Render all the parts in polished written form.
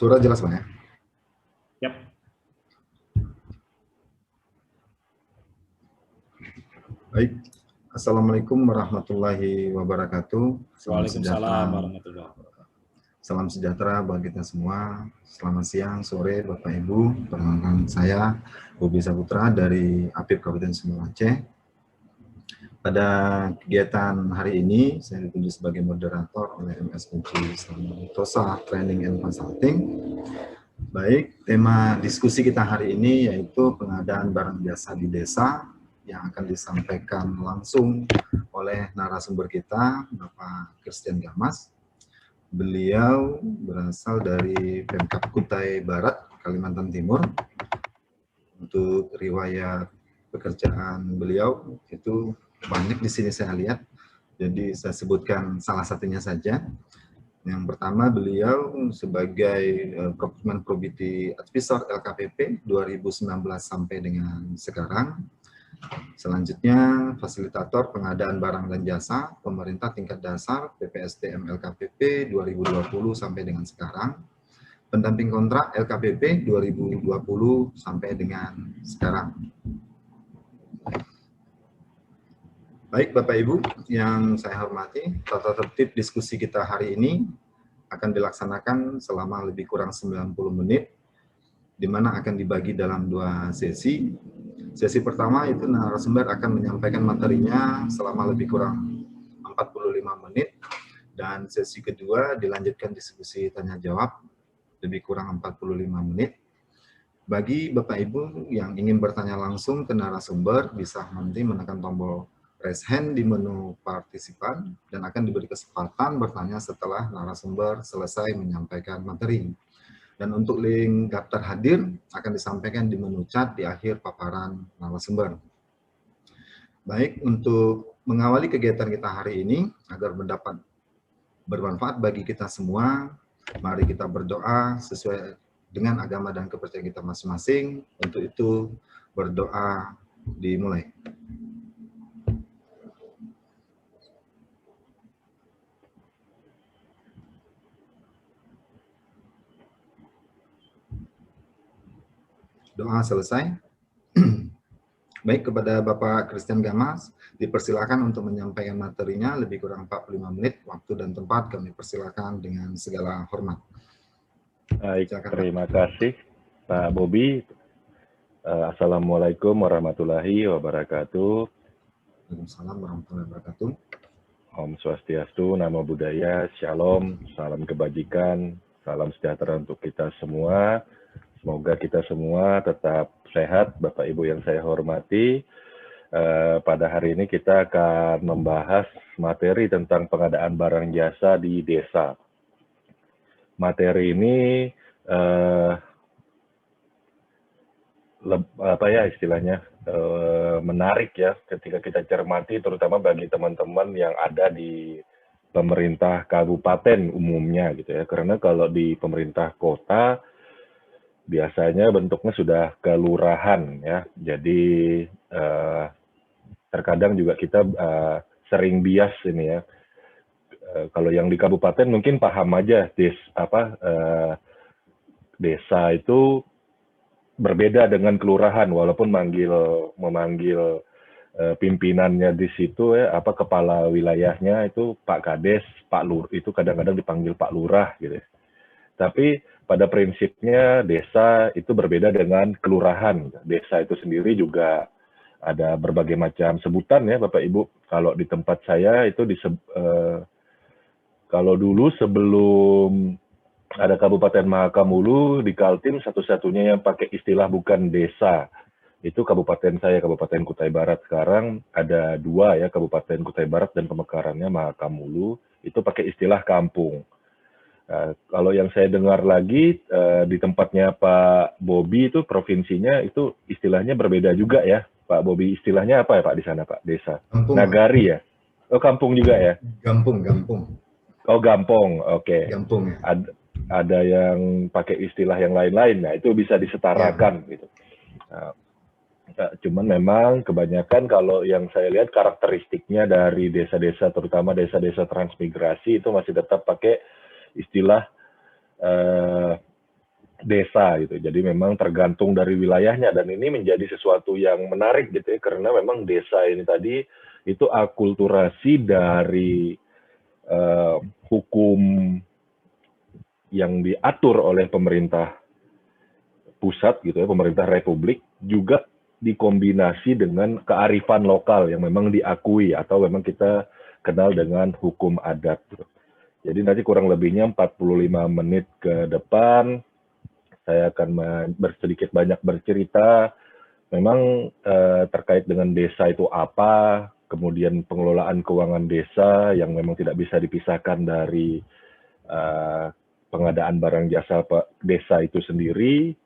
Suara jelas, Pak ya? Yap. Baik. Assalamualaikum warahmatullahi wabarakatuh. Waalaikumsalam warahmatullahi wabarakatuh. Salam sejahtera bagi kita semua. Selamat siang, sore, Bapak Ibu. Perkenalkan saya Bobi Saputra dari APIP Kabupaten Sumbawa Aceh. Pada kegiatan hari ini, saya ditunjuk sebagai moderator oleh MSPC Santosa Training and Consulting. Baik, tema diskusi kita hari ini yaitu pengadaan barang jasa di desa yang akan disampaikan langsung oleh narasumber kita, Bapak Christian Gamas. Beliau berasal dari Pemkab Kutai Barat, Kalimantan Timur. Untuk riwayat pekerjaan beliau itu banyak di sini saya lihat, jadi saya sebutkan salah satunya saja. Yang pertama, beliau sebagai Procurement Probity Advisor LKPP 2019 sampai dengan sekarang. Selanjutnya, fasilitator pengadaan barang dan jasa pemerintah tingkat dasar PPSDM LKPP 2020 sampai dengan sekarang. Pendamping kontrak LKPP 2020 sampai dengan sekarang. Baik Bapak Ibu yang saya hormati, tata tertib diskusi kita hari ini akan dilaksanakan selama lebih kurang 90 menit, di mana akan dibagi dalam dua sesi. Sesi pertama itu narasumber akan menyampaikan materinya selama lebih kurang 45 menit, dan sesi kedua dilanjutkan diskusi tanya-jawab lebih kurang 45 menit. Bagi Bapak Ibu yang ingin bertanya langsung ke narasumber, bisa nanti menekan tombol raise hand di menu partisipan dan akan diberi kesempatan bertanya setelah narasumber selesai menyampaikan materi. Dan untuk link daftar hadir akan disampaikan di menu chat di akhir paparan narasumber. Baik, untuk mengawali kegiatan kita hari ini agar mendapat bermanfaat bagi kita semua, mari kita berdoa sesuai dengan agama dan kepercayaan kita masing-masing. Untuk itu berdoa dimulai. Doa selesai. Baik, kepada Bapak Christian Gamas, dipersilakan untuk menyampaikan materinya lebih kurang 45 menit, waktu dan tempat kami persilakan dengan segala hormat. Baik, Silakan, terima kasih Pak Bobi. Assalamualaikum warahmatullahi wabarakatuh. Waalaikumsalam warahmatullahi wabarakatuh. Om Swastiastu, Namo Buddhaya, Shalom, salam kebajikan, salam sejahtera untuk kita semua. Semoga kita semua tetap sehat, Bapak Ibu yang saya hormati. Pada hari ini kita akan membahas materi tentang pengadaan barang jasa di desa. Materi ini menarik ya ketika kita cermati, terutama bagi teman-teman yang ada di pemerintah kabupaten umumnya gitu ya. Karena kalau di pemerintah kota biasanya bentuknya sudah kelurahan ya. Jadi terkadang juga kita sering bias ini ya. Kalau yang di kabupaten mungkin paham aja desa itu berbeda dengan kelurahan, walaupun memanggil pimpinannya di situ ya, kepala wilayahnya itu Pak Kades, Pak Lur, itu kadang-kadang dipanggil Pak Lurah gitu. Tapi pada prinsipnya desa itu berbeda dengan kelurahan. Desa itu sendiri juga ada berbagai macam sebutan ya Bapak Ibu. Kalau di tempat saya itu kalau dulu sebelum ada Kabupaten Mahakamulu di Kaltim, satu-satunya yang pakai istilah bukan desa itu kabupaten saya, Kabupaten Kutai Barat. Sekarang ada dua ya, Kabupaten Kutai Barat dan pemekarannya Mahakamulu, itu pakai istilah kampung. Kalau yang saya dengar lagi di tempatnya Pak Bobi itu provinsinya itu istilahnya berbeda juga ya, Pak Bobi. Istilahnya apa ya Pak di sana Pak? Desa? Kampung, Nagari ya? Oh kampung juga ya? Gampung. Oh gampong, oke. Gampung ya. Ada yang pakai istilah yang lain-lain, nah itu bisa disetarakan gitu. Nah, cuman memang kebanyakan kalau yang saya lihat karakteristiknya dari desa-desa, terutama desa-desa transmigrasi itu masih tetap pakai istilah desa gitu. Jadi memang tergantung dari wilayahnya, dan ini menjadi sesuatu yang menarik gitu ya, karena memang desa ini tadi itu akulturasi dari hukum yang diatur oleh pemerintah pusat gitu ya, pemerintah republik, juga dikombinasi dengan kearifan lokal yang memang diakui atau memang kita kenal dengan hukum adat. Jadi nanti kurang lebihnya 45 menit ke depan saya akan sedikit banyak bercerita memang terkait dengan desa itu apa, kemudian pengelolaan keuangan desa yang memang tidak bisa dipisahkan dari pengadaan barang jasa desa itu sendiri,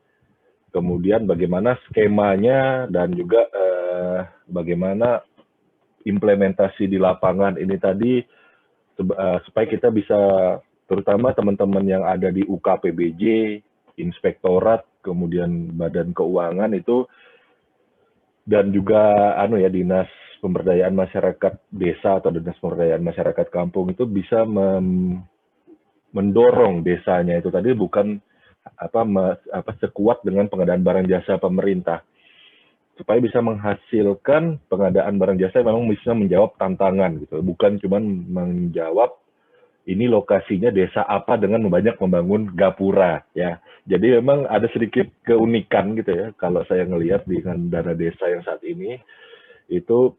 kemudian bagaimana skemanya dan juga bagaimana implementasi di lapangan ini tadi supaya kita bisa, terutama teman-teman yang ada di UKPBJ, inspektorat, kemudian badan keuangan itu, dan juga dinas pemberdayaan masyarakat desa atau dinas pemberdayaan masyarakat kampung itu bisa mendorong desanya itu tadi bukan sekuat dengan pengadaan barang jasa pemerintah, supaya bisa menghasilkan pengadaan barang jasa yang memang bisa menjawab tantangan gitu, bukan cuma menjawab ini lokasinya desa apa dengan banyak membangun gapura ya. Jadi memang ada sedikit keunikan gitu ya kalau saya ngelihat dengan dana desa yang saat ini itu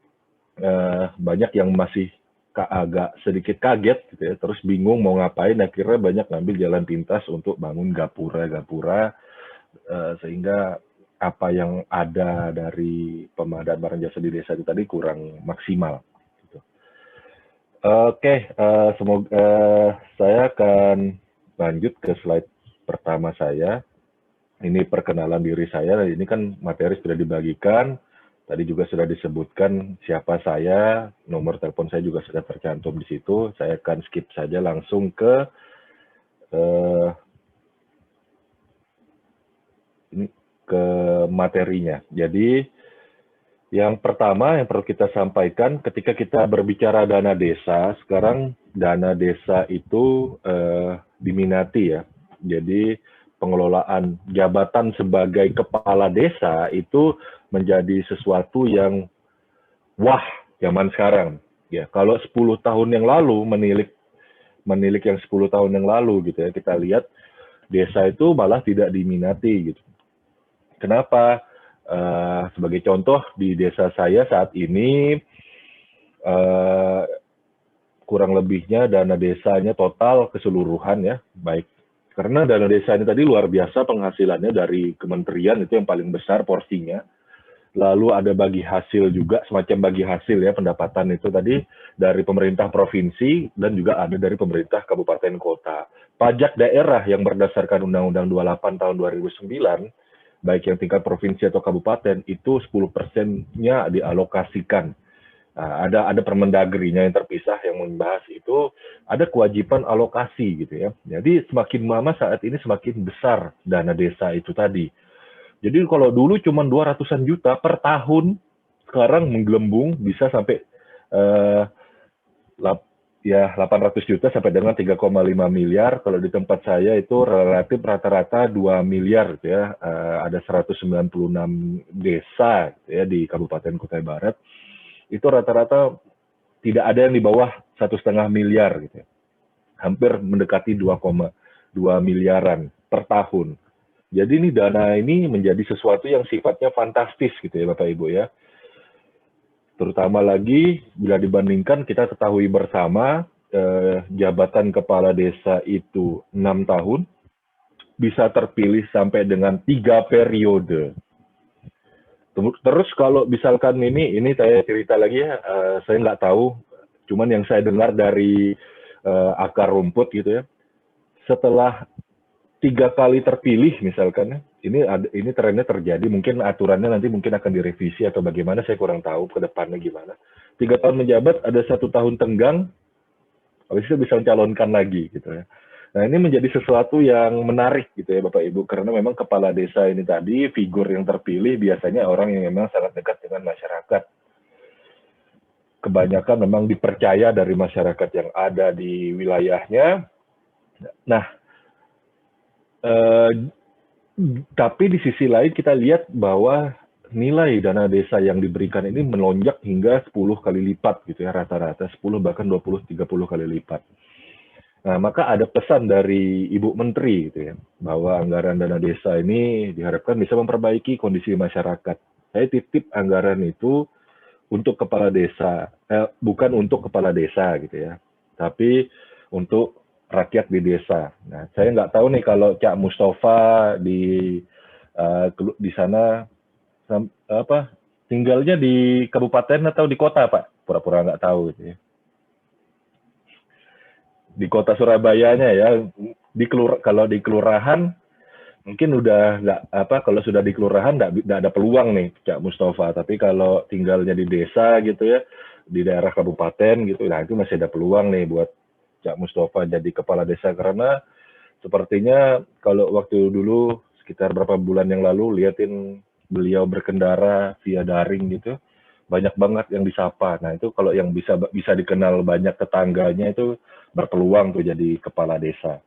banyak yang masih agak sedikit kaget gitu ya, terus bingung mau ngapain, akhirnya banyak ngambil jalan pintas untuk bangun gapura sehingga apa yang ada dari pengadaan barang jasa di desa itu tadi kurang maksimal. Gitu. Oke, semoga saya akan lanjut ke slide pertama saya. Ini perkenalan diri saya. Ini kan materi sudah dibagikan. Tadi juga sudah disebutkan siapa saya, nomor telepon saya juga sudah tercantum di situ. Saya akan skip saja langsung ke materinya. Jadi yang pertama yang perlu kita sampaikan ketika kita berbicara dana desa, sekarang dana desa itu diminati ya. Jadi pengelolaan jabatan sebagai kepala desa itu menjadi sesuatu yang wah zaman sekarang. Ya, kalau 10 tahun yang lalu menilik yang 10 tahun yang lalu gitu ya, kita lihat desa itu malah tidak diminati gitu. Kenapa? Sebagai contoh di desa saya saat ini kurang lebihnya dana desanya total keseluruhan ya, baik karena dana desa ini tadi luar biasa penghasilannya dari kementerian itu yang paling besar porsinya. Lalu ada bagi hasil juga, semacam bagi hasil ya, pendapatan itu tadi dari pemerintah provinsi dan juga ada dari pemerintah kabupaten kota. Pajak daerah yang berdasarkan Undang-Undang 28 tahun 2009, baik yang tingkat provinsi atau kabupaten, itu 10%-nya dialokasikan. Nah, ada permendagrinya yang terpisah yang membahas itu, ada kewajiban alokasi gitu ya. Jadi semakin lama saat ini semakin besar dana desa itu tadi. Jadi kalau dulu cuma 200-an juta per tahun, sekarang menggelembung bisa sampai 800 juta sampai dengan 3,5 miliar. Kalau di tempat saya itu relatif rata-rata 2 miliar gitu ya. Ada 196 desa gitu ya di Kabupaten Kutai Barat. Itu rata-rata tidak ada yang di bawah 1,5 miliar gitu ya. Hampir mendekati 2,2 miliaran per tahun. Jadi ini dana ini menjadi sesuatu yang sifatnya fantastis gitu ya Bapak Ibu ya. Terutama lagi bila dibandingkan kita ketahui bersama jabatan kepala desa itu 6 tahun, bisa terpilih sampai dengan 3 periode. Terus kalau misalkan ini saya cerita lagi ya, saya nggak tahu, cuman yang saya dengar dari akar rumput gitu ya, setelah 3 kali terpilih misalkan, ini trennya terjadi, mungkin aturannya nanti mungkin akan direvisi atau bagaimana, saya kurang tahu ke depannya gimana. 3 tahun menjabat, ada 1 tahun tenggang, habis itu bisa mencalonkan lagi gitu ya. Nah ini menjadi sesuatu yang menarik gitu ya Bapak Ibu, karena memang kepala desa ini tadi, figur yang terpilih biasanya orang yang memang sangat dekat dengan masyarakat. Kebanyakan memang dipercaya dari masyarakat yang ada di wilayahnya. Nah, Tapi di sisi lain kita lihat bahwa nilai dana desa yang diberikan ini melonjak hingga 10 kali lipat gitu ya, rata-rata 10 bahkan 20-30 kali lipat. Nah, maka ada pesan dari Ibu Menteri gitu ya, bahwa anggaran dana desa ini diharapkan bisa memperbaiki kondisi masyarakat. Saya titip anggaran itu untuk kepala desa, bukan untuk kepala desa gitu ya, tapi untuk rakyat di desa. Nah, saya nggak tahu nih kalau Cak Mustafa di sana apa tinggalnya di kabupaten atau di kota, Pak? Pura-pura nggak tahu gitu ya. Di kota Surabayanya ya, kalau di kelurahan mungkin udah nggak apa, kalau sudah di kelurahan nggak ada peluang nih Cak Mustafa, tapi kalau tinggalnya di desa gitu ya, di daerah kabupaten gitu, nah itu masih ada peluang nih buat Cak Mustafa jadi kepala desa, karena sepertinya kalau waktu dulu sekitar berapa bulan yang lalu liatin beliau berkendara via daring gitu, banyak banget yang disapa. Nah itu kalau yang bisa dikenal banyak tetangganya itu berpeluang tuh jadi kepala desa.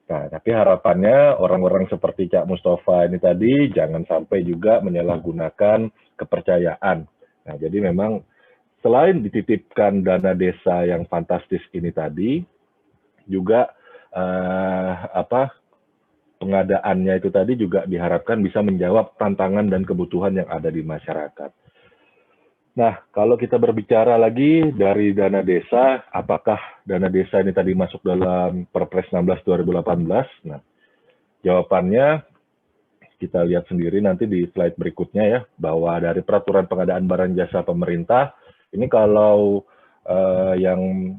Nah, tapi harapannya orang-orang seperti Cak Mustafa ini tadi jangan sampai juga menyalahgunakan kepercayaan. Nah, jadi memang selain dititipkan dana desa yang fantastis ini tadi, juga pengadaannya itu tadi juga diharapkan bisa menjawab tantangan dan kebutuhan yang ada di masyarakat. Nah, kalau kita berbicara lagi dari dana desa, apakah dana desa ini tadi masuk dalam Perpres 16 2018? Nah, jawabannya kita lihat sendiri nanti di slide berikutnya ya, bahwa dari peraturan pengadaan barang jasa pemerintah, ini kalau yang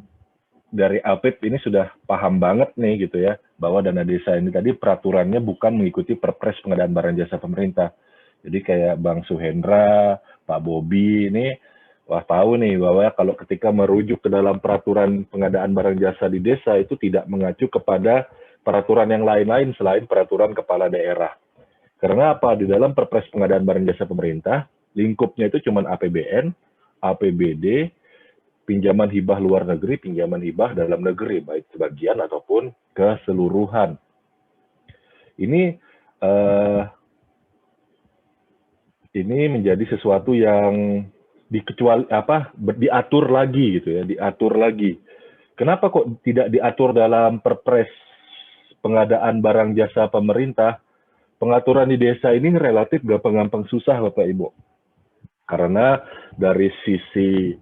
dari APIP ini sudah paham banget nih gitu ya, bahwa dana desa ini tadi peraturannya bukan mengikuti Perpres pengadaan barang jasa pemerintah. Jadi kayak Bang Suhendra, Pak Bobi ini, wah tahu nih bahwa kalau ketika merujuk ke dalam peraturan pengadaan barang jasa di desa itu tidak mengacu kepada peraturan yang lain-lain selain peraturan kepala daerah. Karena apa? Di dalam Perpres pengadaan barang jasa pemerintah, lingkupnya itu cuma APBN, APBD, pinjaman hibah luar negeri, pinjaman hibah dalam negeri, baik sebagian ataupun keseluruhan. Ini menjadi sesuatu yang diatur lagi gitu ya, diatur lagi. Kenapa kok tidak diatur dalam Perpres pengadaan barang jasa pemerintah? Pengaturan di desa ini relatif gampang-gampang susah, Bapak Ibu. Karena dari sisi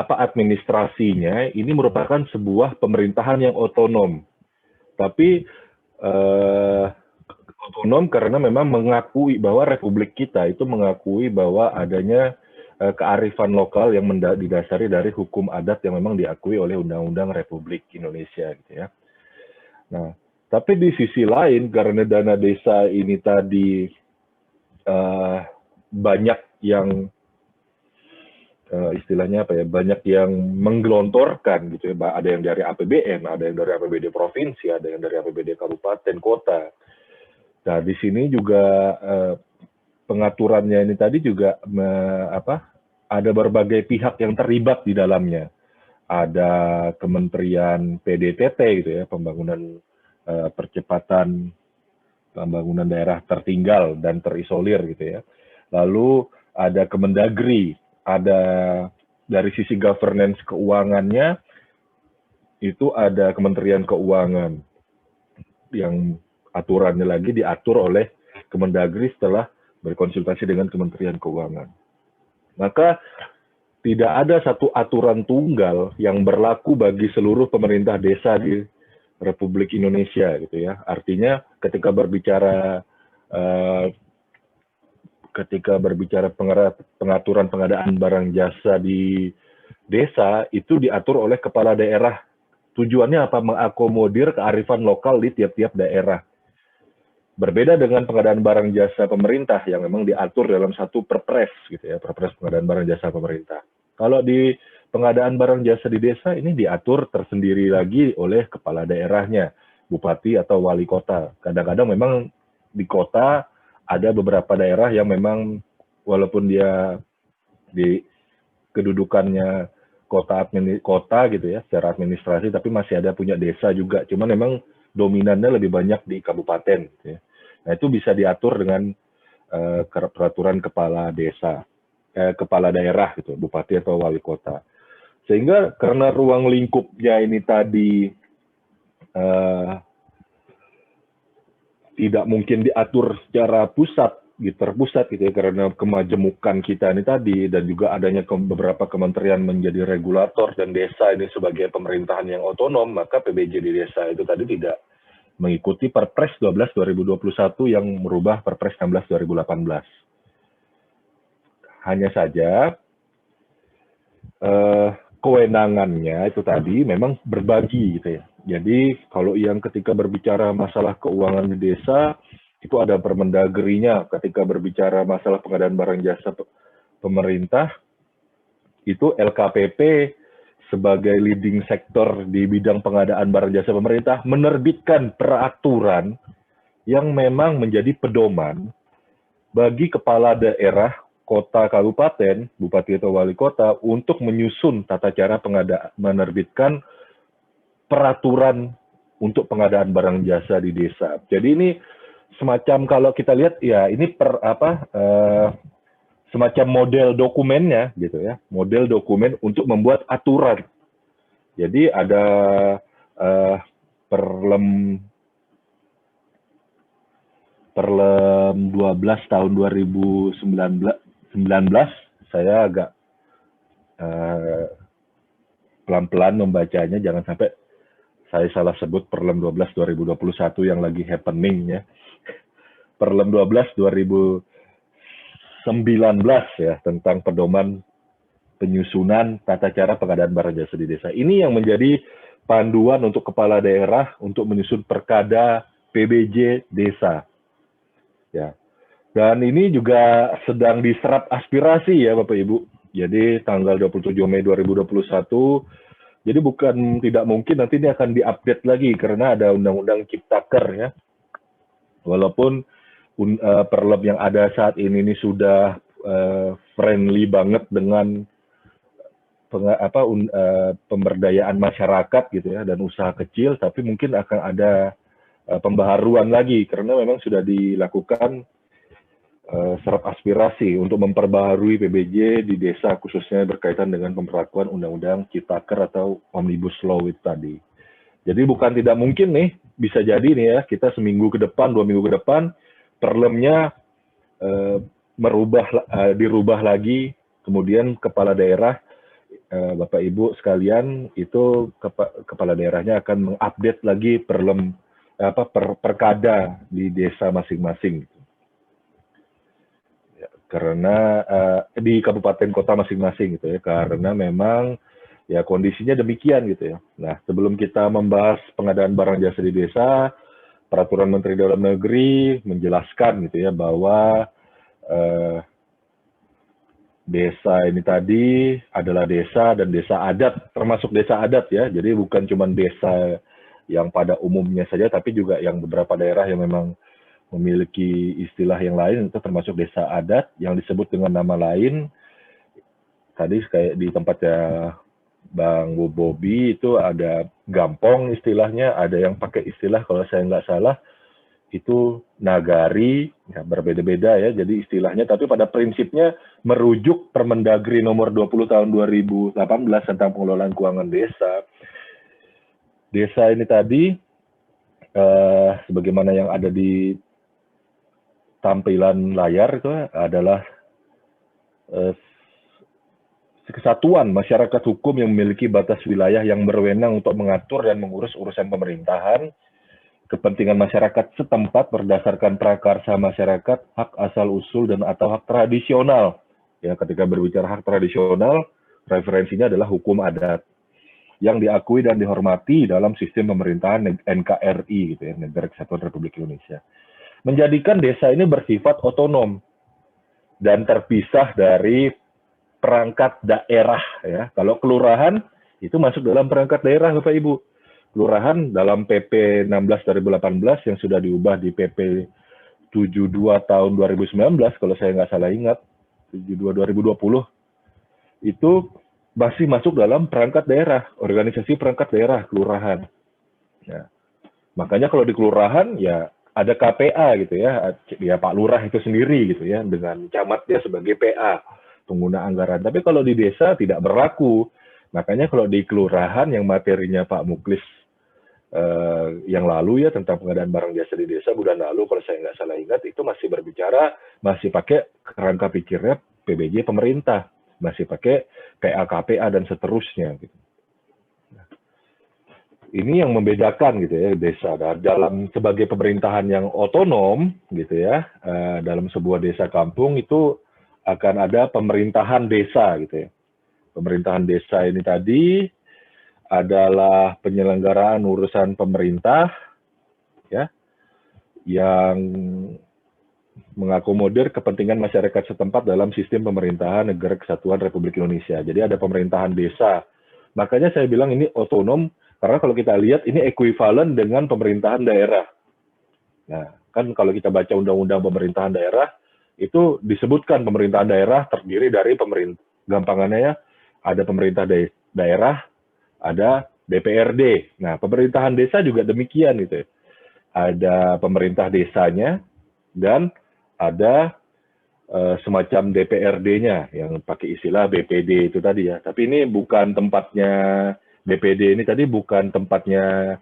administrasinya ini merupakan sebuah pemerintahan yang otonom. Tapi otonom karena memang mengakui bahwa Republik kita itu mengakui bahwa adanya kearifan lokal yang didasari dari hukum adat yang memang diakui oleh Undang-Undang Republik Indonesia gitu ya. Nah, tapi di sisi lain karena dana desa ini tadi banyak yang istilahnya apa ya, banyak yang menggelontorkan gitu ya, ada yang dari APBN, ada yang dari APBD provinsi, ada yang dari APBD kabupaten, kota. Nah, di sini juga pengaturannya ini tadi juga ada berbagai pihak yang terlibat di dalamnya. Ada Kementerian PDTT gitu ya, Pembangunan Percepatan Pembangunan Daerah Tertinggal dan Terisolir gitu ya. Lalu ada Kemendagri, ada dari sisi governance keuangannya itu ada Kementerian Keuangan yang aturannya lagi diatur oleh Kemendagri setelah berkonsultasi dengan Kementerian Keuangan. Maka tidak ada satu aturan tunggal yang berlaku bagi seluruh pemerintah desa di Republik Indonesia gitu ya. Artinya ketika berbicara pengaturan pengadaan barang jasa di desa itu diatur oleh kepala daerah. Tujuannya apa? Mengakomodir kearifan lokal di tiap-tiap daerah. Berbeda dengan pengadaan barang jasa pemerintah yang memang diatur dalam satu perpres gitu ya, Perpres pengadaan barang jasa pemerintah. Kalau di pengadaan barang jasa di desa ini diatur tersendiri lagi oleh kepala daerahnya, bupati atau wali kota. Kadang-kadang memang di kota ada beberapa daerah yang memang walaupun dia di kedudukannya kota gitu ya secara administrasi, tapi masih ada punya desa juga. Cuman memang dominannya lebih banyak di kabupaten. Ya. Nah, itu bisa diatur dengan peraturan kepala desa, kepala daerah gitu, bupati atau wali kota. Sehingga karena ruang lingkupnya ini tadi tidak mungkin diatur secara pusat, terpusat gitu ya, karena kemajemukan kita ini tadi, dan juga adanya beberapa kementerian menjadi regulator dan desa ini sebagai pemerintahan yang otonom, maka PBJ di desa itu tadi tidak mengikuti Perpres 12 2021 yang merubah Perpres 16 2018. Hanya saja kewenangannya itu tadi memang berbagi gitu ya. Jadi kalau yang ketika berbicara masalah keuangan di desa, itu ada Permendagrinya. Ketika berbicara masalah pengadaan barang jasa pemerintah, itu LKPP sebagai leading sektor di bidang pengadaan barang jasa pemerintah menerbitkan peraturan yang memang menjadi pedoman bagi kepala daerah, kota, kabupaten, bupati atau wali kota untuk menyusun tata cara menerbitkan peraturan untuk pengadaan barang jasa di desa. Jadi ini semacam kalau kita lihat ya ini semacam model dokumennya gitu ya, model dokumen untuk membuat aturan. Jadi ada Perlem 12 tahun 2019, saya agak pelan-pelan membacanya, jangan sampai saya salah sebut Perlem 12 2021 yang lagi happening ya. Perlem 12 2019 ya, tentang pedoman penyusunan tata cara pengadaan barang jasa di desa. Ini yang menjadi panduan untuk kepala daerah untuk menyusun perkada PBJ desa. Ya. Dan ini juga sedang diserap aspirasi ya Bapak Ibu. Jadi tanggal 27 Mei 2021, jadi bukan tidak mungkin nanti ini akan diupdate lagi karena ada Undang-Undang Ciptaker ya. Walaupun Perlem yang ada saat ini sudah friendly banget dengan pemberdayaan masyarakat gitu ya dan usaha kecil, tapi mungkin akan ada pembaharuan lagi karena memang sudah dilakukan serap aspirasi untuk memperbaharui PBJ di desa khususnya berkaitan dengan pemberlakuan Undang-Undang Ciptaker atau Omnibus Law itu tadi. Jadi bukan tidak mungkin nih, bisa jadi nih ya, kita seminggu ke depan, 2 minggu ke depan, perlemnya dirubah lagi, kemudian kepala daerah, Bapak Ibu sekalian, itu kepala daerahnya akan mengupdate lagi perkada di desa masing-masing. Karena di kabupaten kota masing-masing gitu ya, karena memang ya kondisinya demikian gitu ya. Nah, sebelum kita membahas pengadaan barang jasa di desa, peraturan Menteri Dalam Negeri menjelaskan gitu ya bahwa desa ini tadi adalah desa dan desa adat, termasuk desa adat ya. Jadi bukan cuma desa yang pada umumnya saja, tapi juga yang beberapa daerah yang memang memiliki istilah yang lain, itu termasuk desa adat yang disebut dengan nama lain. Tadi kayak di tempatnya Bang Bobi itu ada gampong istilahnya, ada yang pakai istilah kalau saya nggak salah itu nagari, ya berbeda-beda ya, jadi istilahnya, tapi pada prinsipnya merujuk Permendagri nomor 20 tahun 2018 tentang pengelolaan keuangan desa. Desa ini tadi, sebagaimana yang ada di tampilan layar itu adalah kesatuan masyarakat hukum yang memiliki batas wilayah yang berwenang untuk mengatur dan mengurus urusan pemerintahan, kepentingan masyarakat setempat berdasarkan prakarsa masyarakat, hak asal-usul dan atau hak tradisional. Ya, ketika berbicara hak tradisional, referensinya adalah hukum adat yang diakui dan dihormati dalam sistem pemerintahan NKRI, gitu ya, Negara Kesatuan Republik Indonesia. Menjadikan desa ini bersifat otonom dan terpisah dari perangkat daerah ya. Kalau kelurahan itu masuk dalam perangkat daerah Bapak Ibu. Kelurahan dalam PP 16 2018 yang sudah diubah di PP 72 tahun 2019 kalau saya nggak salah ingat, 72 2020 itu masih masuk dalam perangkat daerah, organisasi perangkat daerah kelurahan. Ya. Makanya kalau di kelurahan ya ada KPA gitu ya, ya Pak Lurah itu sendiri gitu ya, dengan camatnya sebagai PA, pengguna anggaran. Tapi kalau di desa tidak berlaku. Makanya kalau di kelurahan yang materinya Pak Muklis yang lalu ya tentang pengadaan barang jasa di desa bulan lalu kalau saya nggak salah ingat itu masih berbicara, masih pakai kerangka pikirnya PBJ pemerintah, masih pakai PA KPA dan seterusnya gitu. Ini yang membedakan gitu ya desa dalam sebagai pemerintahan yang otonom gitu ya, dalam sebuah desa kampung itu akan ada pemerintahan desa gitu ya. Pemerintahan desa ini tadi adalah penyelenggaraan urusan pemerintah ya yang mengakomodir kepentingan masyarakat setempat dalam sistem pemerintahan Negara Kesatuan Republik Indonesia. Jadi ada pemerintahan desa. Makanya saya bilang ini otonom karena kalau kita lihat ini ekuivalen dengan pemerintahan daerah. Nah, kan kalau kita baca undang-undang pemerintahan daerah itu disebutkan pemerintahan daerah terdiri dari pemerintah, gampangannya ya, ada pemerintah daerah, ada DPRD. Nah, pemerintahan desa juga demikian gitu. Ada pemerintah desanya dan ada semacam DPRD-nya yang pakai istilah BPD itu tadi ya. Tapi ini bukan tempatnya BPD ini tadi bukan tempatnya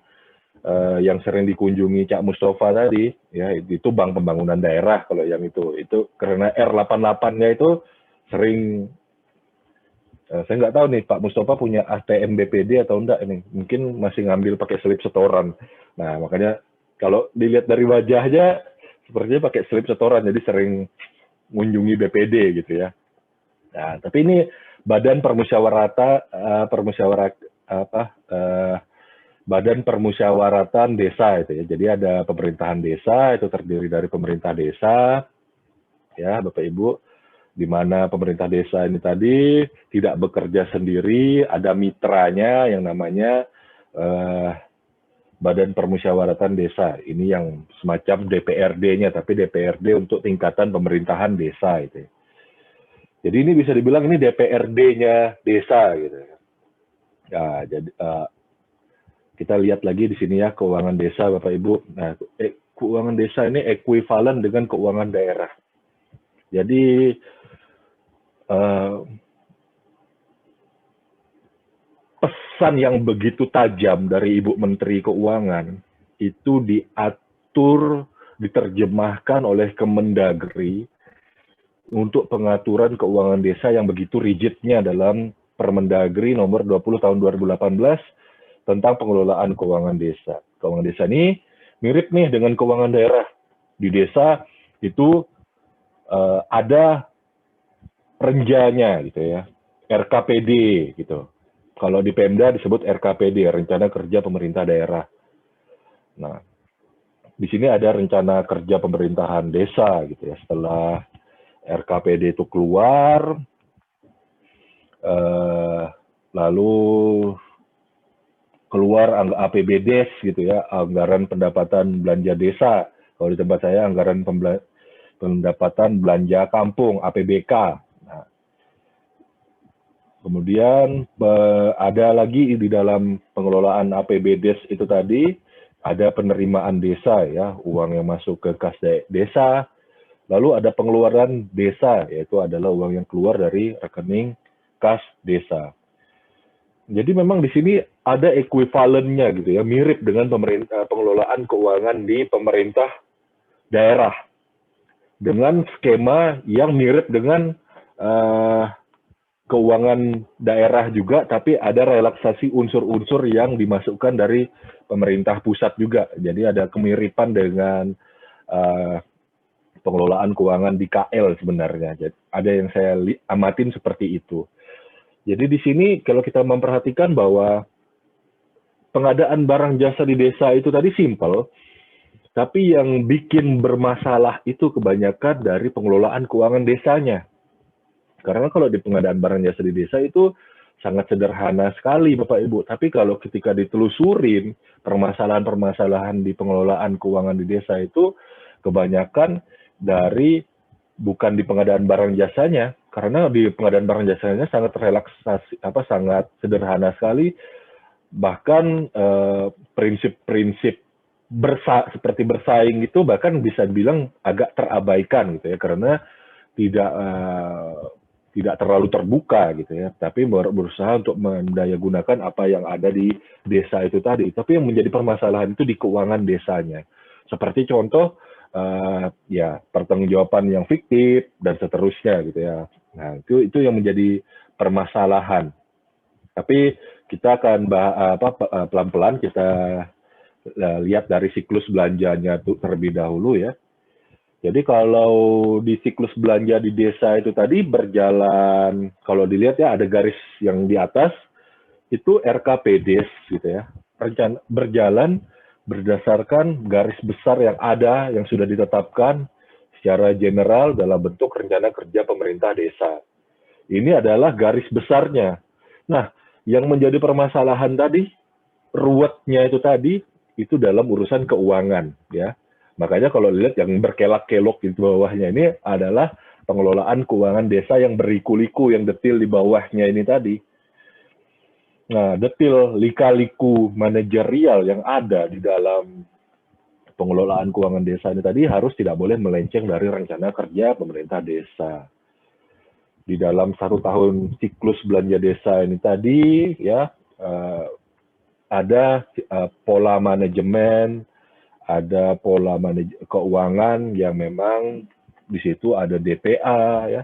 yang sering dikunjungi Cak Mustafa tadi ya, itu Bank Pembangunan Daerah kalau yang itu karena R88-nya itu sering saya nggak tahu nih Pak Mustafa punya ATM BPD atau enggak ini, mungkin masih ngambil pakai slip setoran. Nah makanya kalau dilihat dari wajahnya sepertinya pakai slip setoran jadi sering mengunjungi BPD gitu ya. Nah tapi ini Badan Badan Permusyawaratan Desa itu ya. Jadi ada pemerintahan desa itu terdiri dari pemerintah desa ya Bapak Ibu, di mana pemerintah desa ini tadi tidak bekerja sendiri, ada mitranya yang namanya Badan Permusyawaratan Desa. Ini yang semacam DPRD-nya, tapi DPRD untuk tingkatan pemerintahan desa itu. Jadi ini bisa dibilang ini DPRD-nya desa gitu. Ya, jadi kita lihat lagi di sini ya keuangan desa Bapak Ibu. Nah, keuangan desa ini ekuivalen dengan keuangan daerah. Jadi pesan yang begitu tajam dari Ibu Menteri Keuangan itu diatur, diterjemahkan oleh Kemendagri untuk pengaturan keuangan desa yang begitu rigidnya dalam Permendagri nomor 20 tahun 2018 tentang pengelolaan keuangan desa. Keuangan desa ini mirip nih dengan keuangan daerah. Di desa itu ada renjanya gitu ya, RKPD gitu. Kalau di Pemda disebut RKPD, Rencana Kerja Pemerintah Daerah. Nah, di sini ada rencana kerja pemerintahan desa gitu ya. Setelah RKPD itu keluar, lalu keluar APBDes gitu ya, anggaran pendapatan belanja desa. Kalau di tempat saya anggaran pendapatan belanja kampung APBK. Nah, kemudian ada lagi di dalam pengelolaan APBDes itu tadi ada penerimaan desa ya, uang yang masuk ke kas desa. Lalu ada pengeluaran desa, yaitu adalah uang yang keluar dari rekening kas desa. Jadi memang di sini ada ekuivalennya gitu ya, mirip dengan pengelolaan keuangan di pemerintah daerah. Dengan skema yang mirip dengan keuangan daerah juga, tapi ada relaksasi unsur-unsur yang dimasukkan dari pemerintah pusat juga. Jadi ada kemiripan dengan pengelolaan keuangan di KL sebenarnya. Jadi, ada yang saya amatin seperti itu. Jadi di sini kalau kita memperhatikan bahwa pengadaan barang jasa di desa itu tadi simpel, tapi yang bikin bermasalah itu kebanyakan dari pengelolaan keuangan desanya. Karena kalau di pengadaan barang jasa di desa itu sangat sederhana sekali Bapak Ibu. Tapi kalau ketika ditelusurin permasalahan-permasalahan di pengelolaan keuangan di desa itu kebanyakan dari bukan di pengadaan barang jasanya, karena di pengadaan barang jasanya sangat relaksasi, sangat sederhana sekali. Bahkan prinsip-prinsip seperti bersaing itu bahkan bisa dibilang agak terabaikan gitu ya, karena tidak terlalu terbuka gitu ya, tapi berusaha untuk mendayagunakan apa yang ada di desa itu tadi. Tapi yang menjadi permasalahan itu di keuangan desanya. Seperti contoh ya pertanggungjawaban yang fiktif dan seterusnya gitu ya. Nah, itu yang menjadi permasalahan. Tapi kita akan pelan-pelan kita lihat dari siklus belanjanya terlebih dahulu ya. Jadi kalau di siklus belanja di desa itu tadi berjalan, kalau dilihat ya ada garis yang di atas, itu RKPDes gitu ya. Berjalan berdasarkan garis besar yang ada, yang sudah ditetapkan secara general dalam bentuk rencana kerja pemerintah desa. Ini adalah garis besarnya. Nah, yang menjadi permasalahan tadi, ruwetnya itu tadi, itu dalam urusan keuangan ya. Makanya kalau lihat yang berkelak-kelok di bawahnya ini adalah pengelolaan keuangan desa yang berliku-liku, yang detil di bawahnya ini tadi. Nah, detil lika-liku manajerial yang ada di dalam pengelolaan keuangan desa ini tadi harus tidak boleh melenceng dari rencana kerja pemerintah desa. Di dalam 1 tahun siklus belanja desa ini tadi ya ada pola manajemen, ada pola keuangan yang memang di situ ada DPA ya,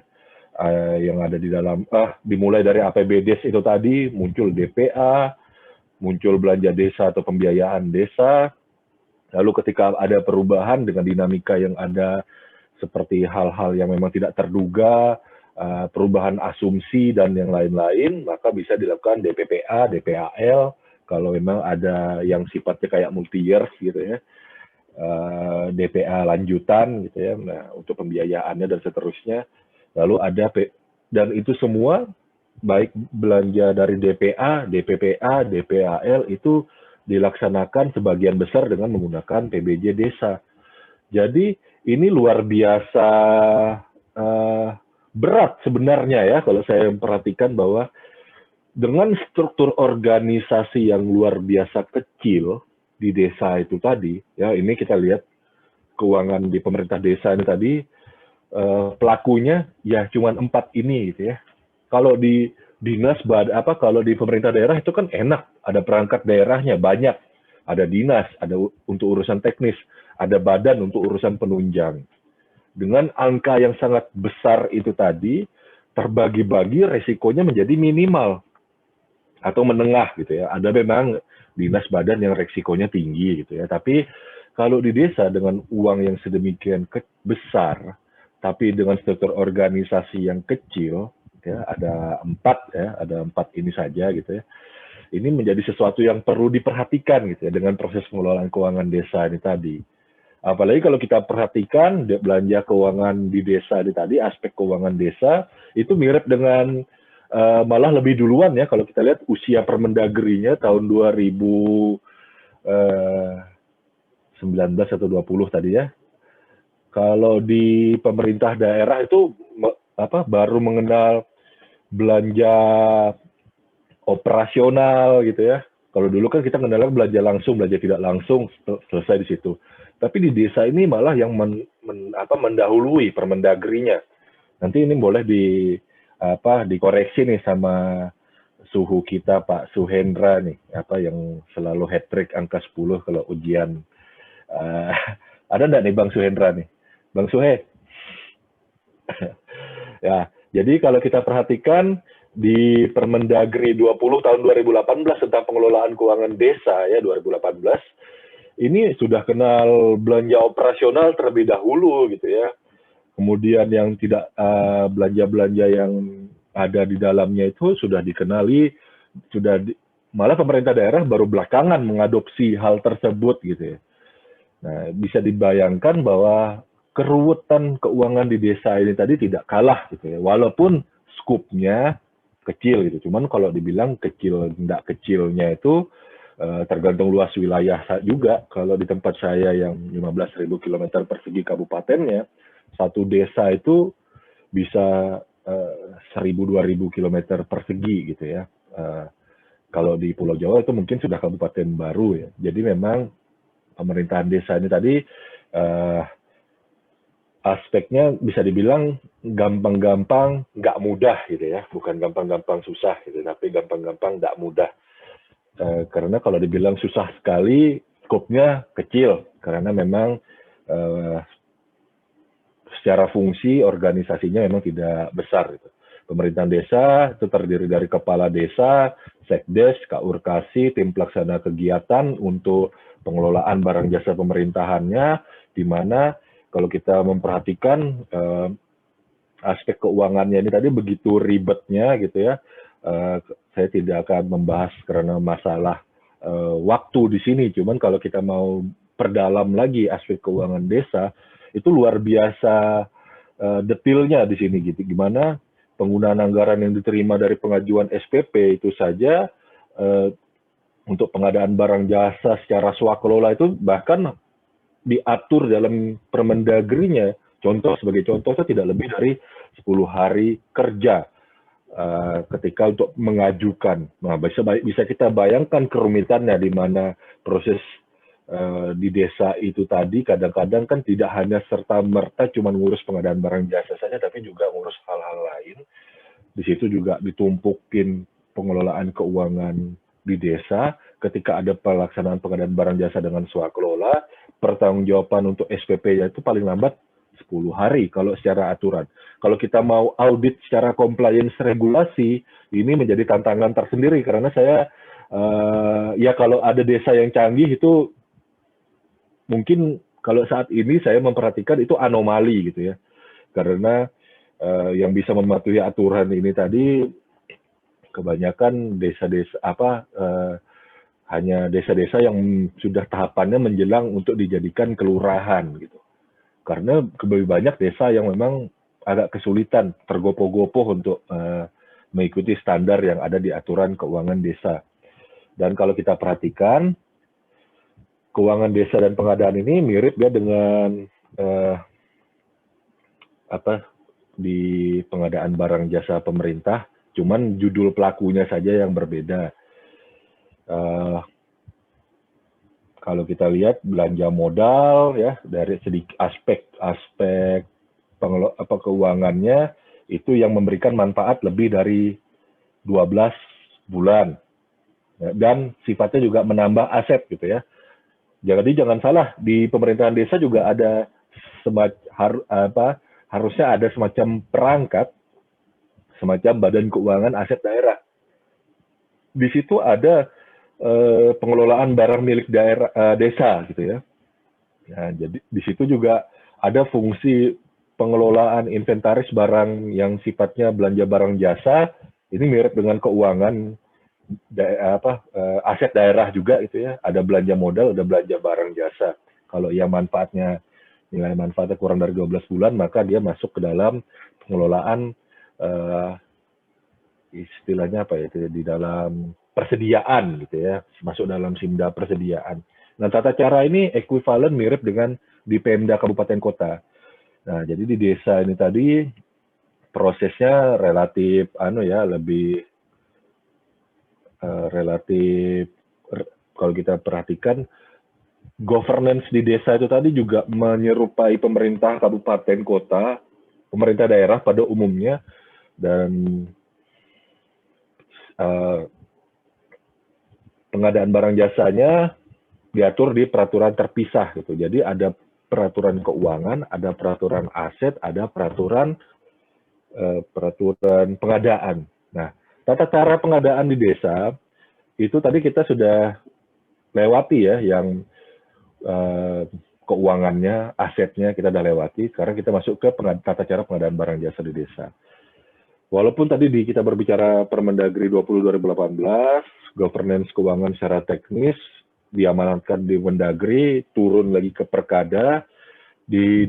yang ada di dalam dimulai dari APBDes itu tadi muncul DPA, muncul belanja desa atau pembiayaan desa. Lalu ketika ada perubahan dengan dinamika yang ada seperti hal-hal yang memang tidak terduga, perubahan asumsi dan yang lain-lain, maka bisa dilakukan DPPA, DPAL kalau memang ada yang sifatnya kayak multi years gitu ya. DPA lanjutan gitu ya, nah untuk pembiayaannya dan seterusnya. Lalu ada dan itu semua baik belanja dari DPA, DPPA, DPAL itu dilaksanakan sebagian besar dengan menggunakan PBJ desa. Jadi ini luar biasa berat sebenarnya ya kalau saya perhatikan bahwa dengan struktur organisasi yang luar biasa kecil di desa itu tadi, ya ini kita lihat keuangan di pemerintah desa ini tadi, pelakunya ya cuma 4 ini gitu ya. Kalau di dinas kalau di pemerintah daerah itu kan enak, ada perangkat daerahnya banyak, ada dinas, ada untuk urusan teknis, ada badan untuk urusan penunjang. Dengan angka yang sangat besar itu tadi, terbagi-bagi resikonya menjadi minimal atau menengah gitu ya. Ada memang dinas badan yang resikonya tinggi gitu ya. Tapi kalau di desa dengan uang yang sedemikian besar, tapi dengan struktur organisasi yang kecil, ya ada 4 ini saja gitu ya. Ini menjadi sesuatu yang perlu diperhatikan gitu ya dengan proses pengelolaan keuangan desa ini tadi. Apalagi kalau kita perhatikan belanja keuangan di desa ini tadi, aspek keuangan desa itu mirip dengan malah lebih duluan ya kalau kita lihat usia Permendagrinya tahun 2019 atau 20 tadi ya. Kalau di pemerintah daerah itu baru mengenal belanja operasional gitu ya. Kalau dulu kan kita mengenal belanja langsung, belanja tidak langsung, selesai di situ. Tapi di desa ini malah yang mendahului Permendagrinya. Nanti ini boleh dikoreksi nih sama suhu kita Pak Suhendra nih, yang selalu hat-trick angka 10 kalau ujian. Ada nggak nih Bang Suhendra nih? Bang Suhe? Ya, jadi kalau kita perhatikan di Permendagri 20 tahun 2018 tentang pengelolaan keuangan desa ya 2018, ini sudah kenal belanja operasional terlebih dahulu gitu ya. Kemudian yang tidak belanja-belanja yang ada di dalamnya itu sudah dikenali, malah pemerintah daerah baru belakangan mengadopsi hal tersebut gitu ya. Nah, bisa dibayangkan bahwa keruwetan keuangan di desa ini tadi tidak kalah gitu ya, walaupun skupnya kecil gitu. Cuman kalau dibilang kecil, tidak kecilnya itu tergantung luas wilayah juga. Kalau di tempat saya yang 15.000 km persegi kabupatennya, satu desa itu bisa 1.000-2.000 km persegi gitu ya. Kalau di Pulau Jawa itu mungkin sudah kabupaten baru ya. Jadi memang pemerintahan desa ini tadi aspeknya bisa dibilang gampang-gampang nggak mudah gitu ya, bukan gampang-gampang susah gitu, tapi gampang-gampang nggak mudah. Karena kalau dibilang susah sekali, skopnya kecil karena memang secara fungsi organisasinya memang tidak besar gitu. Pemerintahan desa itu terdiri dari kepala desa, sekdes, kaurkasi, tim pelaksana kegiatan untuk pengelolaan barang jasa pemerintahannya, di mana kalau kita memperhatikan aspek keuangannya ini tadi begitu ribetnya gitu ya. Saya tidak akan membahas karena masalah waktu di sini. Cuman kalau kita mau perdalam lagi aspek keuangan desa, itu luar biasa detailnya di sini gitu. Gimana penggunaan anggaran yang diterima dari pengajuan SPP itu saja untuk pengadaan barang jasa secara swakelola itu bahkan diatur dalam Permendagrinya. Sebagai contoh itu tidak lebih dari 10 hari kerja ketika untuk mengajukan. Nah, bisa kita bayangkan kerumitannya di mana proses di desa itu tadi kadang-kadang kan tidak hanya serta-merta cuma ngurus pengadaan barang jasa saja, tapi juga ngurus hal-hal lain. Di situ juga ditumpukin pengelolaan keuangan di desa. Ketika ada pelaksanaan pengadaan barang jasa dengan swakelola, pertanggungjawaban untuk SPP-nya itu paling lambat 10 hari kalau secara aturan. Kalau kita mau audit secara compliance regulasi, ini menjadi tantangan tersendiri karena saya ya kalau ada desa yang canggih itu mungkin kalau saat ini saya memperhatikan itu anomali gitu ya. Karena yang bisa mematuhi aturan ini tadi kebanyakan desa-desa hanya desa-desa yang sudah tahapannya menjelang untuk dijadikan kelurahan gitu. Karena lebih banyak desa yang memang agak kesulitan, tergopoh-gopoh untuk mengikuti standar yang ada di aturan keuangan desa. Dan kalau kita perhatikan, keuangan desa dan pengadaan ini mirip ya dengan di pengadaan barang jasa pemerintah, cuman judul pelakunya saja yang berbeda. Kalau kita lihat belanja modal ya dari aspek keuangannya itu yang memberikan manfaat lebih dari 12 bulan ya, dan sifatnya juga menambah aset gitu ya. Jadi jangan salah, di pemerintahan desa juga ada harusnya ada semacam perangkat, semacam badan keuangan aset daerah. Di situ ada pengelolaan barang milik daerah desa gitu ya. Nah, jadi di situ juga ada fungsi pengelolaan inventaris barang yang sifatnya belanja barang jasa. Ini mirip dengan keuangan aset daerah juga gitu ya. Ada belanja modal, ada belanja barang jasa. Kalau yang nilai manfaatnya kurang dari 12 bulan, maka dia masuk ke dalam pengelolaan istilahnya di dalam persediaan gitu ya, masuk dalam SIMDA persediaan. Nah, tata cara ini ekuivalen mirip dengan di Pemda Kabupaten Kota. Nah, jadi di desa ini tadi prosesnya relatif kalau kita perhatikan governance di desa itu tadi juga menyerupai pemerintah kabupaten kota, pemerintah daerah pada umumnya, dan pengadaan barang jasanya diatur di peraturan terpisah gitu. Jadi ada peraturan keuangan, ada peraturan aset, ada peraturan pengadaan. Nah, tata cara pengadaan di desa itu tadi kita sudah lewati ya, yang keuangannya, asetnya kita sudah lewati. Sekarang kita masuk ke tata cara pengadaan barang jasa di desa. Walaupun tadi kita berbicara Permendagri 20/2018, governance keuangan secara teknis diamanatkan di Mendagri, turun lagi ke Perkada, di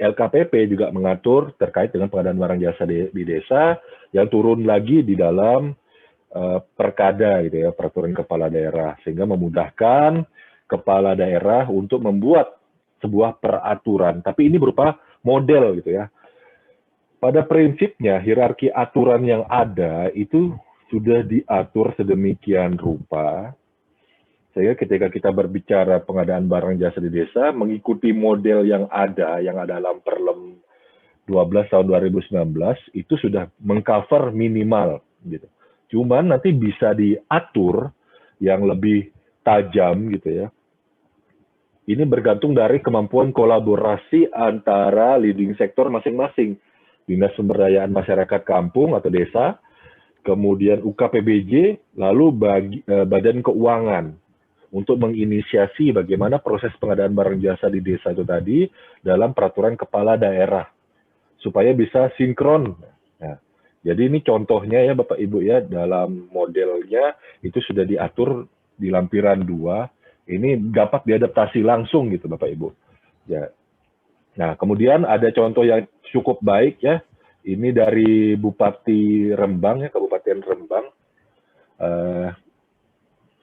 LKPP juga mengatur terkait dengan pengadaan barang jasa di desa, yang turun lagi di dalam Perkada gitu ya, peraturan kepala daerah, sehingga memudahkan kepala daerah untuk membuat sebuah peraturan, tapi ini berupa model gitu ya. Pada prinsipnya, hierarki aturan yang ada itu sudah diatur sedemikian rupa Sehingga ketika kita berbicara pengadaan barang jasa di desa, mengikuti model yang ada dalam Perlem 12 tahun 2019, itu sudah mengcover minimal. Gitu. Cuman nanti bisa diatur yang lebih tajam gitu ya. Ini bergantung dari kemampuan kolaborasi antara leading sektor masing-masing. Dinas Pemberdayaan Masyarakat Kampung atau desa, kemudian UKPBJ, lalu Badan Keuangan untuk menginisiasi bagaimana proses pengadaan barang jasa di desa itu tadi dalam peraturan kepala daerah supaya bisa sinkron. Nah, jadi ini contohnya ya Bapak Ibu ya, dalam modelnya itu sudah diatur di lampiran 2, ini dapat diadaptasi langsung gitu Bapak Ibu. Ya. Nah, kemudian ada contoh yang cukup baik ya, ini dari Bupati Rembang ya, Kabupaten Rembang.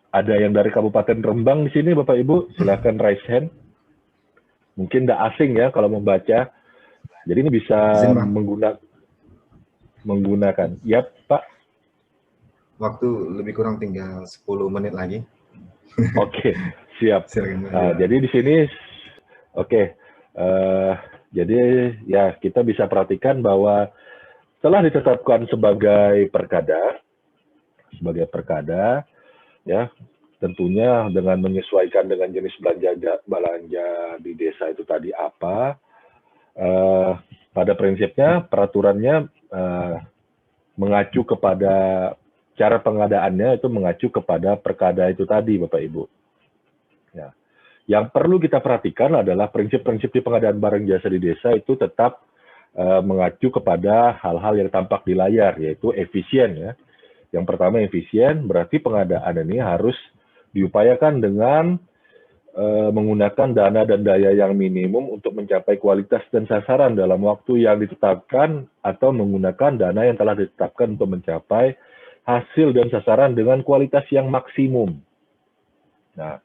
Ada yang dari Kabupaten Rembang di sini, Bapak Ibu, silakan raise hand. Mungkin tidak asing ya kalau membaca. Jadi ini bisa menggunakan. Ya, Pak. Waktu lebih kurang tinggal 10 menit lagi. Oke, siap. Jadi di sini, jadi ya kita bisa perhatikan bahwa setelah ditetapkan sebagai perkada, ya tentunya dengan menyesuaikan dengan jenis belanja di desa itu tadi apa, pada prinsipnya peraturannya mengacu kepada cara pengadaannya itu mengacu kepada perkada itu tadi Bapak Ibu. Ya. Yang perlu kita perhatikan adalah prinsip-prinsip di pengadaan barang jasa di desa itu tetap mengacu kepada hal-hal yang tampak di layar, yaitu efisien ya. Yang pertama efisien, berarti pengadaan ini harus diupayakan dengan menggunakan dana dan daya yang minimum untuk mencapai kualitas dan sasaran dalam waktu yang ditetapkan atau menggunakan dana yang telah ditetapkan untuk mencapai hasil dan sasaran dengan kualitas yang maksimum. Nah,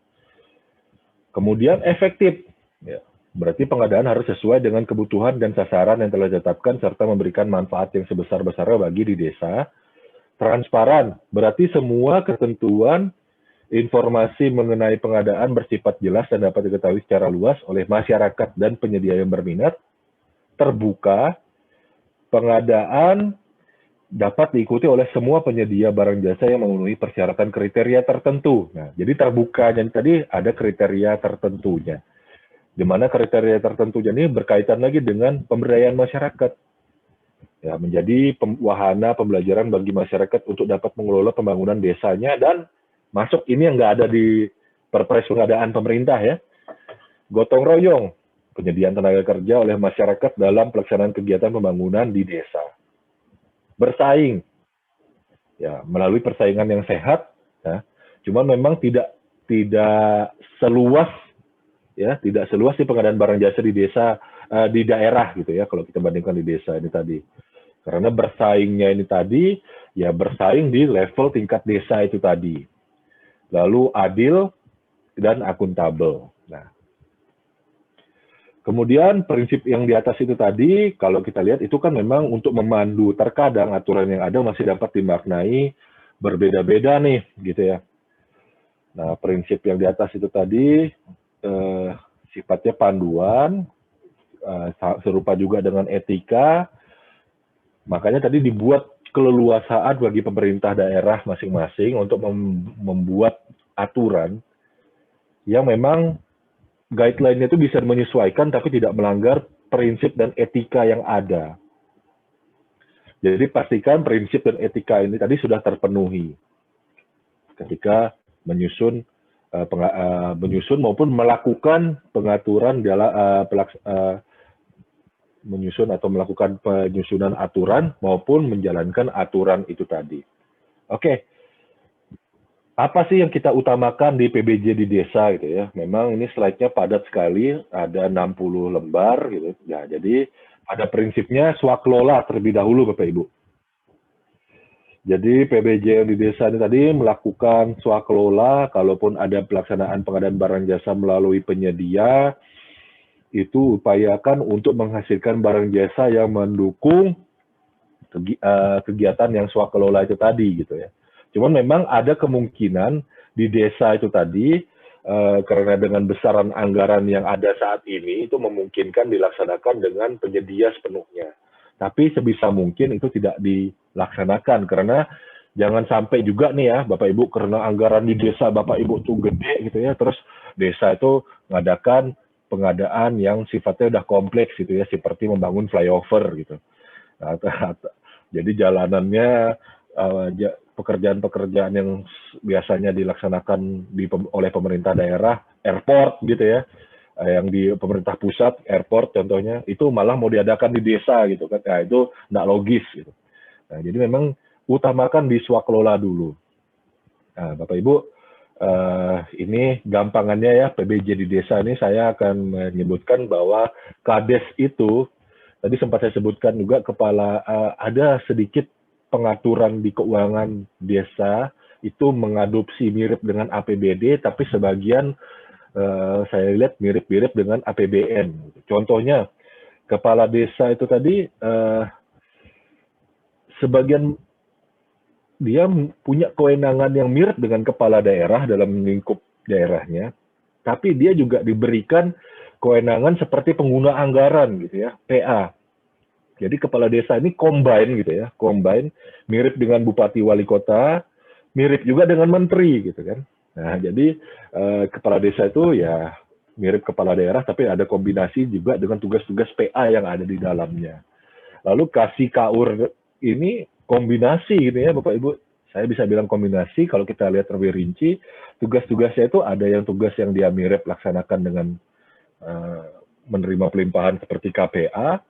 kemudian efektif, ya, berarti pengadaan harus sesuai dengan kebutuhan dan sasaran yang telah ditetapkan serta memberikan manfaat yang sebesar-besarnya bagi di desa. Transparan, berarti semua ketentuan informasi mengenai pengadaan bersifat jelas dan dapat diketahui secara luas oleh masyarakat dan penyedia yang berminat. Terbuka, pengadaan dapat diikuti oleh semua penyedia barang jasa yang memenuhi persyaratan kriteria tertentu. Nah, jadi terbuka, jadi tadi ada kriteria tertentunya. Di mana kriteria tertentunya ini berkaitan lagi dengan pemberdayaan masyarakat. Ya, menjadi wahana pembelajaran bagi masyarakat untuk dapat mengelola pembangunan desanya dan masuk ini yang nggak ada di Perpres pengadaan pemerintah ya. Gotong royong, penyediaan tenaga kerja oleh masyarakat dalam pelaksanaan kegiatan pembangunan di desa. Bersaing, ya melalui persaingan yang sehat, ya. Cuma memang tidak seluas ya, tidak seluas di pengadaan barang jasa di desa di daerah gitu ya kalau kita bandingkan di desa ini tadi. Karena bersaingnya ini tadi, ya bersaing di level tingkat desa itu tadi. Lalu adil dan akuntabel. Nah, kemudian prinsip yang di atas itu tadi, kalau kita lihat itu kan memang untuk memandu, terkadang aturan yang ada masih dapat dimaknai berbeda-beda nih, gitu ya. Nah, prinsip yang di atas itu tadi, sifatnya panduan, serupa juga dengan etika. Makanya tadi dibuat keleluasaan bagi pemerintah daerah masing-masing untuk membuat aturan yang memang guideline-nya itu bisa menyesuaikan tapi tidak melanggar prinsip dan etika yang ada. Jadi pastikan prinsip dan etika ini tadi sudah terpenuhi ketika menyusun maupun melakukan pengaturan dalam menyusun atau melakukan penyusunan aturan maupun menjalankan aturan itu tadi. Oke, apa sih yang kita utamakan di PBJ di desa gitu ya? Memang ini slide-nya padat sekali, ada 60 lembar gitu. Ya, jadi pada prinsipnya swaklola terlebih dahulu Bapak Ibu. Jadi PBJ yang di desa ini tadi melakukan swaklola, kalaupun ada pelaksanaan pengadaan barang jasa melalui penyedia, itu upayakan untuk menghasilkan barang jasa yang mendukung kegiatan yang swakelola itu tadi gitu ya. Cuman memang ada kemungkinan di desa itu tadi, karena dengan besaran anggaran yang ada saat ini, itu memungkinkan dilaksanakan dengan penyedia sepenuhnya. Tapi sebisa mungkin itu tidak dilaksanakan, karena jangan sampai juga nih ya, Bapak Ibu, karena anggaran di desa Bapak Ibu tuh gede gitu ya, terus desa itu mengadakan pengadaan yang sifatnya udah kompleks gitu ya, seperti membangun flyover gitu. Nah, jadi jalanannya pekerjaan-pekerjaan yang biasanya dilaksanakan oleh pemerintah daerah, airport gitu ya, yang di pemerintah pusat, airport contohnya, itu malah mau diadakan di desa gitu kan. Nah, itu nggak logis gitu. Nah, jadi memang utamakan di swakelola dulu. Nah, Bapak Ibu, ini gampangannya ya, PBJ di desa ini saya akan menyebutkan bahwa Kades itu, tadi sempat saya sebutkan juga ada sedikit pengaturan di keuangan desa itu mengadopsi mirip dengan APBD, tapi sebagian saya lihat mirip-mirip dengan APBN. Contohnya, kepala desa itu tadi sebagian dia punya kewenangan yang mirip dengan kepala daerah dalam lingkup daerahnya, tapi dia juga diberikan kewenangan seperti pengguna anggaran gitu ya, PA. Jadi kepala desa ini combine gitu ya, combine, mirip dengan bupati wali kota, mirip juga dengan menteri gitu kan. Nah, jadi kepala desa itu ya mirip kepala daerah, tapi ada kombinasi juga dengan tugas-tugas PA yang ada di dalamnya. Lalu kasih KAUR ini kombinasi gitu ya Bapak Ibu. Saya bisa bilang kombinasi, kalau kita lihat lebih rinci, tugas-tugasnya itu ada yang tugas yang dia mirip laksanakan dengan menerima pelimpahan seperti KPA,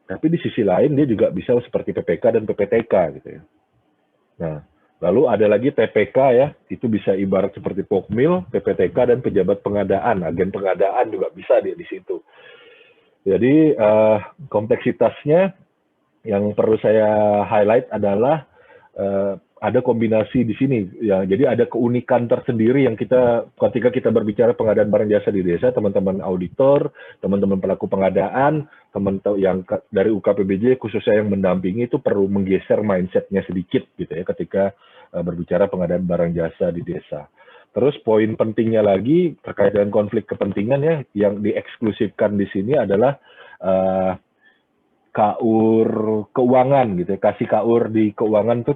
tapi di sisi lain dia juga bisa seperti PPK dan PPTK gitu ya. Nah, lalu ada lagi TPK ya, itu bisa ibarat seperti Pokmil, PPTK dan pejabat pengadaan, agen pengadaan juga bisa dia di situ. Jadi kompleksitasnya yang perlu saya highlight adalah ada kombinasi di sini ya. Jadi ada keunikan tersendiri yang ketika kita berbicara pengadaan barang jasa di desa, teman-teman auditor, teman-teman pelaku pengadaan, teman-teman yang dari UKPBJ khususnya yang mendampingi itu perlu menggeser mindsetnya sedikit gitu ya ketika berbicara pengadaan barang jasa di desa. Terus poin pentingnya lagi terkait dengan konflik kepentingan ya, yang dieksklusifkan di sini adalah KAUR keuangan gitu ya. Kasih KAUR di keuangan itu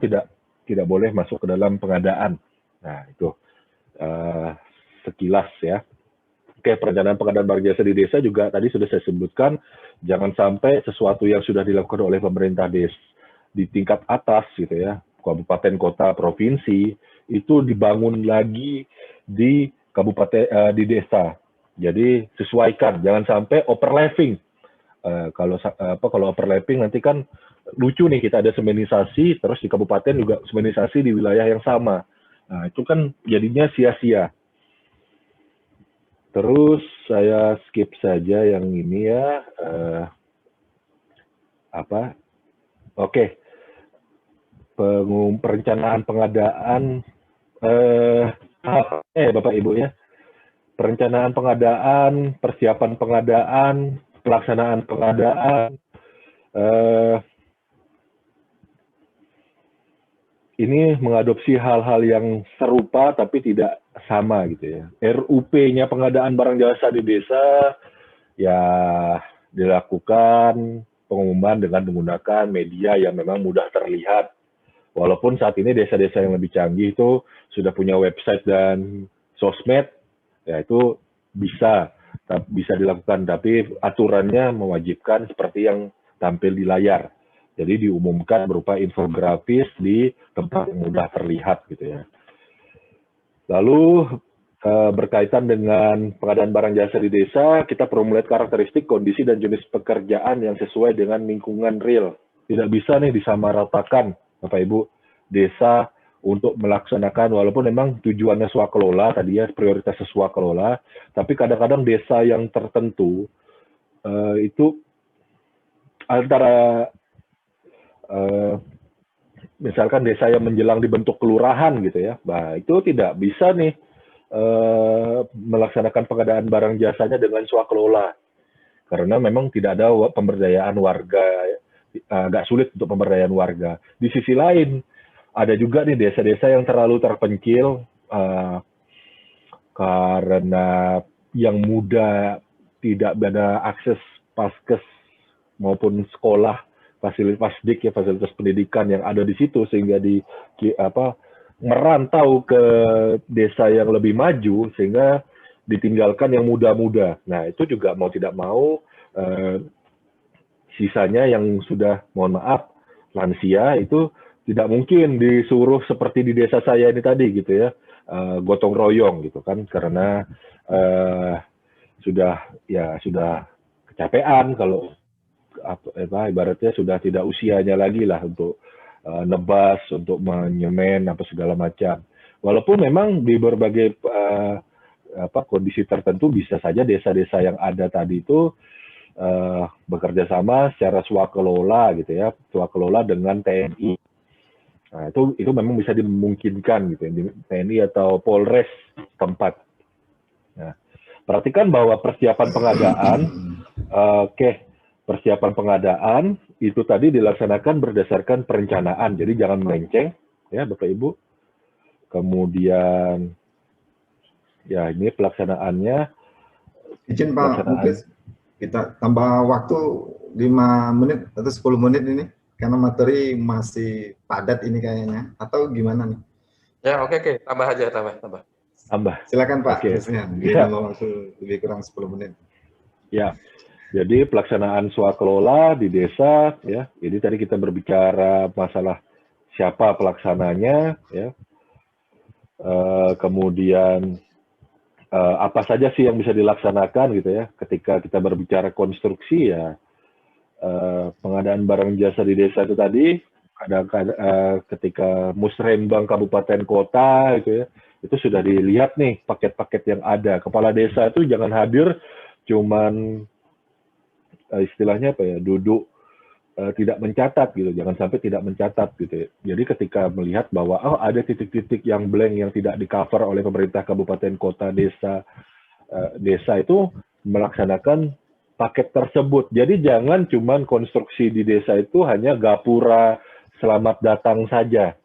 tidak boleh masuk ke dalam pengadaan. Nah, itu sekilas ya. Oke, perencanaan pengadaan barang jasa di desa juga tadi sudah saya sebutkan, jangan sampai sesuatu yang sudah dilakukan oleh pemerintah desa di tingkat atas gitu ya, kabupaten, kota, provinsi, itu dibangun lagi di kabupaten di desa. Jadi sesuaikan, jangan sampai overlapping. Kalau overlapping nanti kan lucu nih, kita ada semenisasi, terus di kabupaten juga semenisasi di wilayah yang sama. Nah, itu kan jadinya sia-sia. Terus saya skip saja yang ini ya. Oke. Perencanaan pengadaan, Bapak Ibu ya. Perencanaan pengadaan, persiapan pengadaan, pelaksanaan pengadaan, ini mengadopsi hal-hal yang serupa tapi tidak sama gitu ya. RUP-nya pengadaan barang jasa di desa ya dilakukan pengumuman dengan menggunakan media yang memang mudah terlihat. Walaupun saat ini desa-desa yang lebih canggih itu sudah punya website dan sosmed, ya itu bisa dilakukan, tapi aturannya mewajibkan seperti yang tampil di layar. Jadi diumumkan berupa infografis di tempat yang mudah terlihat gitu ya. Lalu berkaitan dengan pengadaan barang jasa di desa, kita perlu melihat karakteristik, kondisi, dan jenis pekerjaan yang sesuai dengan lingkungan real. Tidak bisa nih disamaratakan, Bapak Ibu, desa untuk melaksanakan, walaupun memang tujuannya swakelola, tadi ya prioritas swakelola, tapi kadang-kadang desa yang tertentu itu antara misalkan desa yang menjelang dibentuk kelurahan gitu ya, nah itu tidak bisa nih melaksanakan pengadaan barang jasanya dengan swakelola, karena memang tidak ada pemberdayaan warga, agak sulit untuk pemberdayaan warga. Di sisi lain, ada juga nih desa-desa yang terlalu terpencil karena yang muda tidak ada akses paskes maupun sekolah, fasilitas ya, fasilitas pendidikan yang ada di situ, sehingga merantau ke desa yang lebih maju sehingga ditinggalkan yang muda-muda. Nah, itu juga mau tidak mau sisanya yang sudah, mohon maaf, lansia itu tidak mungkin disuruh seperti di desa saya ini tadi gitu ya, gotong royong gitu kan, karena sudah kecapean, kalau ibaratnya sudah tidak usianya lagi lah untuk nebas, untuk menyemen apa segala macam. Walaupun memang di berbagai kondisi tertentu bisa saja desa-desa yang ada tadi itu bekerja sama secara swakelola gitu ya, swakelola dengan TNI. Nah, itu memang bisa dimungkinkan gitu ya, di TNI atau Polres tempat. Nah, perhatikan bahwa persiapan pengadaan, persiapan pengadaan itu tadi dilaksanakan berdasarkan perencanaan, jadi jangan melenceng ya Bapak Ibu. Kemudian ya ini pelaksanaannya. Izin Pak Muklis, kita tambah waktu 5 menit atau 10 menit ini, karena materi masih padat ini kayaknya, atau gimana nih? Ya, oke, tambah aja, tambah. Silakan Pak, Ya. Waktu lebih kurang 10 menit. Ya, jadi pelaksanaan swakelola di desa, ya. Jadi tadi kita berbicara masalah siapa pelaksananya, ya. Kemudian apa saja sih yang bisa dilaksanakan gitu ya. Ketika kita berbicara konstruksi ya, pengadaan barang jasa di desa itu tadi, ketika musrembang kabupaten kota gitu ya, itu sudah dilihat nih paket-paket yang ada. Kepala desa itu jangan hadir cuman istilahnya apa ya, duduk tidak mencatat gitu, jangan sampai tidak mencatat gitu ya. Jadi ketika melihat bahwa ada titik-titik yang blank yang tidak di-cover oleh pemerintah kabupaten kota, desa itu melaksanakan paket tersebut. Jadi jangan cuman konstruksi di desa itu hanya gapura selamat datang saja.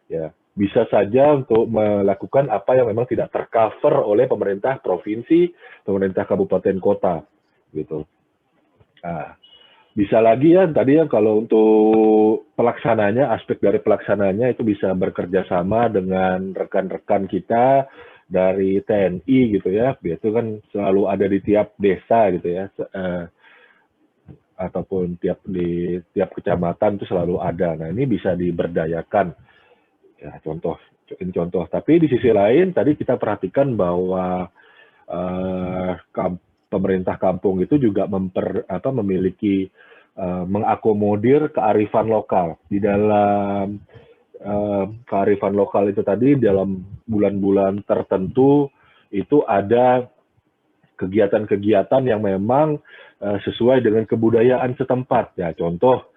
Ya, bisa saja untuk melakukan apa yang memang tidak tercover oleh pemerintah provinsi, pemerintah kabupaten kota gitu. Nah, bisa lagi ya tadi ya, kalau untuk pelaksananya, aspek dari pelaksananya itu bisa bekerja sama dengan rekan-rekan kita dari TNI gitu ya, itu kan selalu ada di tiap desa gitu ya, ataupun di tiap kecamatan itu selalu ada. Nah, ini bisa diberdayakan ya, ini contoh. Tapi di sisi lain tadi kita perhatikan bahwa pemerintah kampung itu juga memiliki mengakomodir kearifan lokal. Di dalam kearifan lokal itu tadi, dalam bulan-bulan tertentu itu ada kegiatan-kegiatan yang memang sesuai dengan kebudayaan setempat. Ya, contoh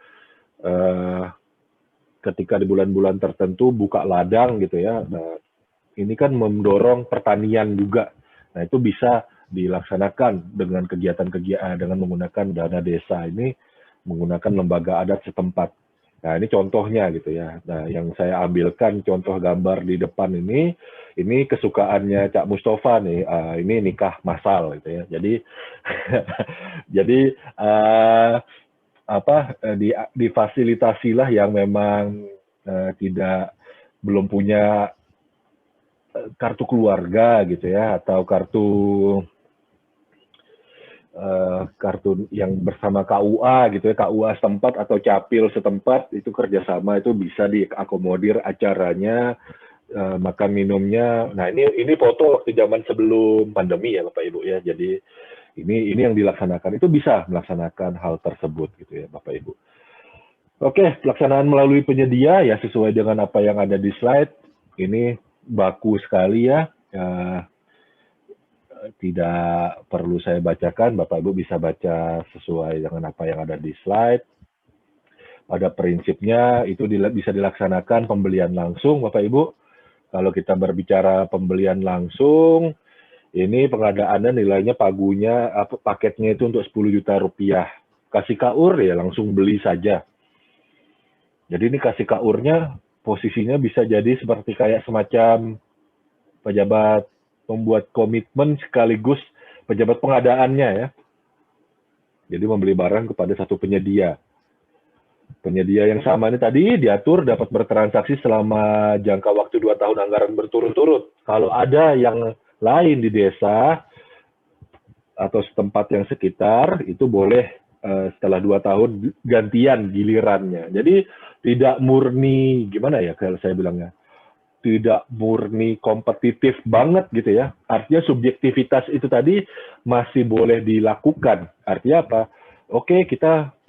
ketika di bulan-bulan tertentu buka ladang gitu ya. Nah, ini kan mendorong pertanian juga. Nah, itu bisa dilaksanakan dengan kegiatan-kegiatan dengan menggunakan dana desa ini, menggunakan lembaga adat setempat. Nah, ini contohnya gitu ya. Nah, yang saya ambilkan contoh gambar di depan ini kesukaannya Cak Mustafa nih. Ini nikah massal gitu ya. Jadi difasilitasilah yang memang belum punya kartu keluarga gitu ya, atau kartu yang bersama KUA gitu ya, KUA setempat atau capil setempat, itu kerjasama, itu bisa diakomodir acaranya, makan minumnya. Nah, ini foto waktu zaman sebelum pandemi ya Bapak Ibu ya. Jadi ini yang dilaksanakan, itu bisa melaksanakan hal tersebut gitu ya Bapak Ibu. Oke, pelaksanaan melalui penyedia ya sesuai dengan apa yang ada di slide. Ini baku sekali ya. Tidak perlu saya bacakan, Bapak Ibu bisa baca sesuai dengan apa yang ada di slide. Pada prinsipnya itu bisa dilaksanakan pembelian langsung Bapak Ibu. Kalau kita berbicara pembelian langsung, ini pengadaannya nilainya paketnya itu untuk 10 juta rupiah. Kasih KUR ya langsung beli saja. Jadi ini kasih KUR-nya posisinya bisa jadi seperti kayak semacam pejabat membuat komitmen sekaligus pejabat pengadaannya ya. Jadi membeli barang kepada satu penyedia. Penyedia yang sama ini tadi diatur dapat bertransaksi selama jangka waktu 2 tahun anggaran berturut-turut. Kalau ada yang lain di desa atau setempat yang sekitar, itu boleh setelah 2 tahun gantian gilirannya. Jadi tidak murni, gimana ya kalau saya bilangnya, tidak murni kompetitif banget gitu ya. Artinya subjektivitas itu tadi masih boleh dilakukan. Artinya apa? Oke,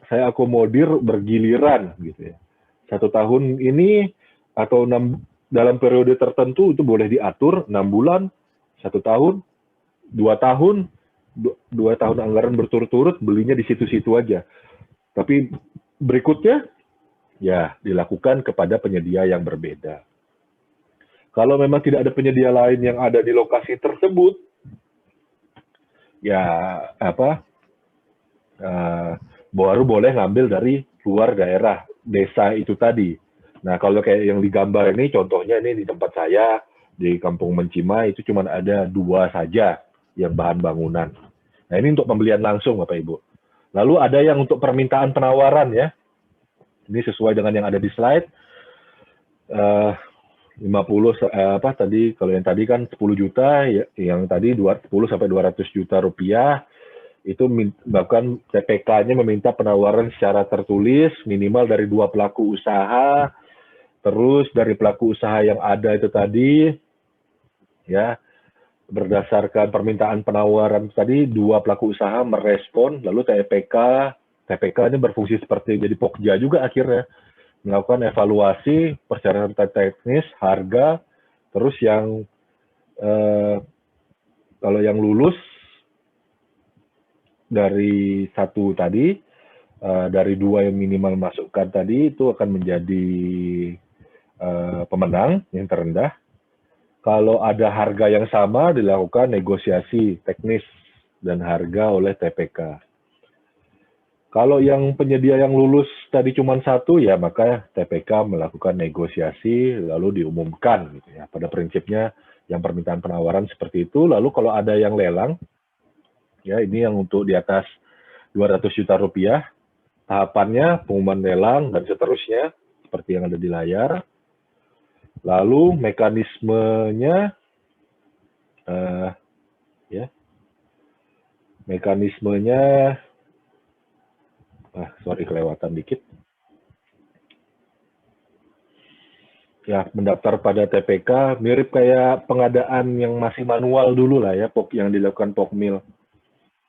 saya akomodir bergiliran gitu ya. 1 tahun ini atau dalam periode tertentu itu boleh diatur 6 bulan, 1 tahun, 2 tahun, 2 tahun anggaran berturut-turut, belinya di situ-situ aja. Tapi berikutnya ya dilakukan kepada penyedia yang berbeda. Kalau memang tidak ada penyedia lain yang ada di lokasi tersebut, ya baru boleh ngambil dari luar daerah desa itu tadi. Nah, kalau kayak yang digambar ini, contohnya ini di tempat saya, di Kampung Mencima, itu cuma ada 2 saja yang bahan bangunan. Nah, ini untuk pembelian langsung, Bapak Ibu. Lalu ada yang untuk permintaan penawaran ya. Ini sesuai dengan yang ada di slide. 50 tadi, kalau yang tadi kan 10 juta, yang tadi 10 sampai 200 juta rupiah, itu bahkan TPK-nya meminta penawaran secara tertulis minimal dari 2 pelaku usaha, terus dari pelaku usaha yang ada itu tadi, ya berdasarkan permintaan penawaran tadi 2 pelaku usaha merespon, lalu TPK ini berfungsi seperti jadi pokja juga akhirnya, melakukan evaluasi persyaratan teknis, harga, terus yang kalau yang lulus dari 1 tadi, dari 2 yang minimal masukkan tadi, itu akan menjadi pemenang yang terendah. Kalau ada harga yang sama, dilakukan negosiasi teknis dan harga oleh TPK. Kalau yang penyedia yang lulus tadi cuma 1, ya maka TPK melakukan negosiasi lalu diumumkan. Gitu ya. Pada prinsipnya yang permintaan penawaran seperti itu. Lalu kalau ada yang lelang, ya ini yang untuk di atas 200 juta rupiah, tahapannya pengumuman lelang dan seterusnya seperti yang ada di layar. Lalu mekanismenya, kelewatan dikit. Ya, mendaftar pada TPK mirip kayak pengadaan yang masih manual dulu lah ya, yang dilakukan Pokmil.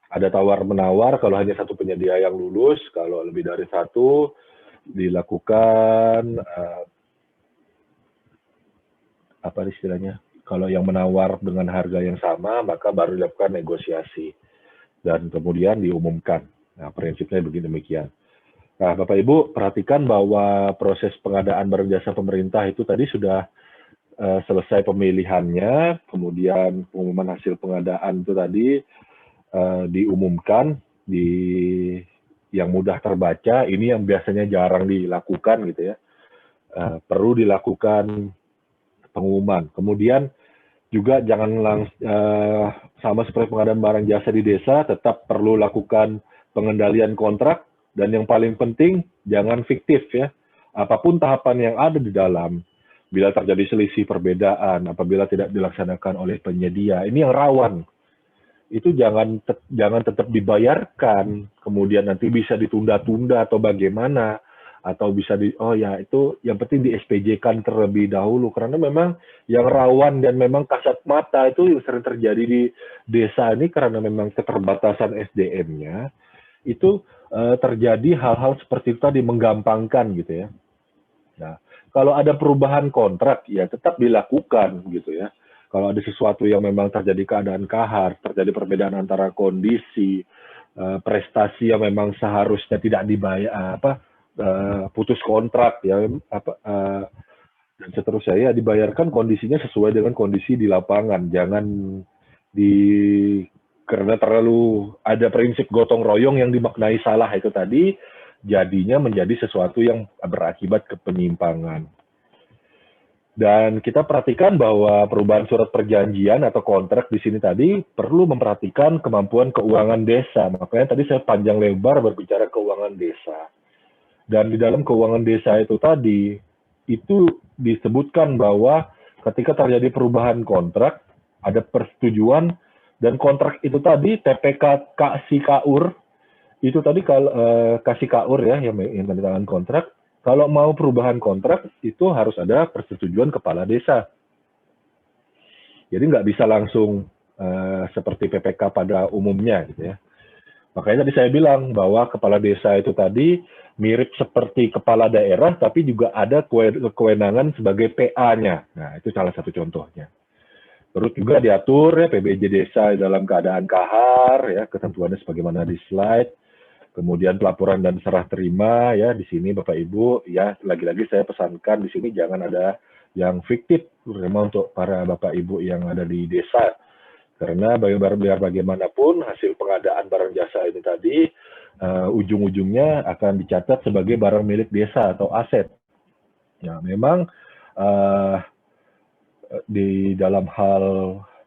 Ada tawar-menawar, kalau hanya 1 penyedia yang lulus, kalau lebih dari 1 dilakukan apa istilahnya? Kalau yang menawar dengan harga yang sama, maka baru dilakukan negosiasi dan kemudian diumumkan. Nah, prinsipnya begini demikian. Nah, Bapak Ibu perhatikan bahwa proses pengadaan barang jasa pemerintah itu tadi sudah selesai pemilihannya, kemudian pengumuman hasil pengadaan itu tadi diumumkan di yang mudah terbaca. Ini yang biasanya jarang dilakukan gitu ya. Perlu dilakukan pengumuman. Kemudian juga jangan sama seperti pengadaan barang jasa di desa, tetap perlu lakukan pengendalian kontrak, dan yang paling penting jangan fiktif ya. Apapun tahapan yang ada di dalam, bila terjadi selisih perbedaan, apabila tidak dilaksanakan oleh penyedia, ini yang rawan. Itu jangan tetap dibayarkan, kemudian nanti bisa ditunda-tunda atau bagaimana, atau bisa itu yang penting di SPJ-kan terlebih dahulu, karena memang yang rawan dan memang kasat mata itu sering terjadi di desa ini karena memang keterbatasan SDM-nya, itu terjadi hal-hal seperti itu tadi, menggampangkan gitu ya. Nah, kalau ada perubahan kontrak ya tetap dilakukan gitu ya. Kalau ada sesuatu yang memang terjadi keadaan kahar, terjadi perbedaan antara kondisi, prestasi yang memang seharusnya tidak dibayar, putus kontrak ya, dan seterusnya ya, dibayarkan kondisinya sesuai dengan kondisi di lapangan, jangan karena terlalu ada prinsip gotong royong yang dimaknai salah itu tadi, jadinya menjadi sesuatu yang berakibat ke penyimpangan. Dan kita perhatikan bahwa perubahan surat perjanjian atau kontrak di sini tadi perlu memperhatikan kemampuan keuangan desa. Makanya tadi saya panjang lebar berbicara keuangan desa. Dan di dalam keuangan desa itu tadi, itu disebutkan bahwa ketika terjadi perubahan kontrak, ada persetujuan, dan kontrak itu tadi, TPK kasih KAUR, itu tadi kalau kasih KAUR ya, yang tanda tangan kontrak, kalau mau perubahan kontrak, itu harus ada persetujuan kepala desa. Jadi nggak bisa langsung seperti PPK pada umumnya gitu ya. Makanya tadi saya bilang bahwa kepala desa itu tadi mirip seperti kepala daerah, tapi juga ada kewenangan sebagai PA-nya. Nah, itu salah satu contohnya. Terus juga diatur ya PBJ desa dalam keadaan kahar, ya ketentuannya sebagaimana di slide. Kemudian pelaporan dan serah terima ya di sini Bapak Ibu ya, lagi-lagi saya pesankan di sini jangan ada yang fiktif, terutama untuk para Bapak Ibu yang ada di desa. Karena biar bagaimanapun hasil pengadaan barang jasa ini tadi ujung-ujungnya akan dicatat sebagai barang milik desa atau aset. Ya, memang di dalam hal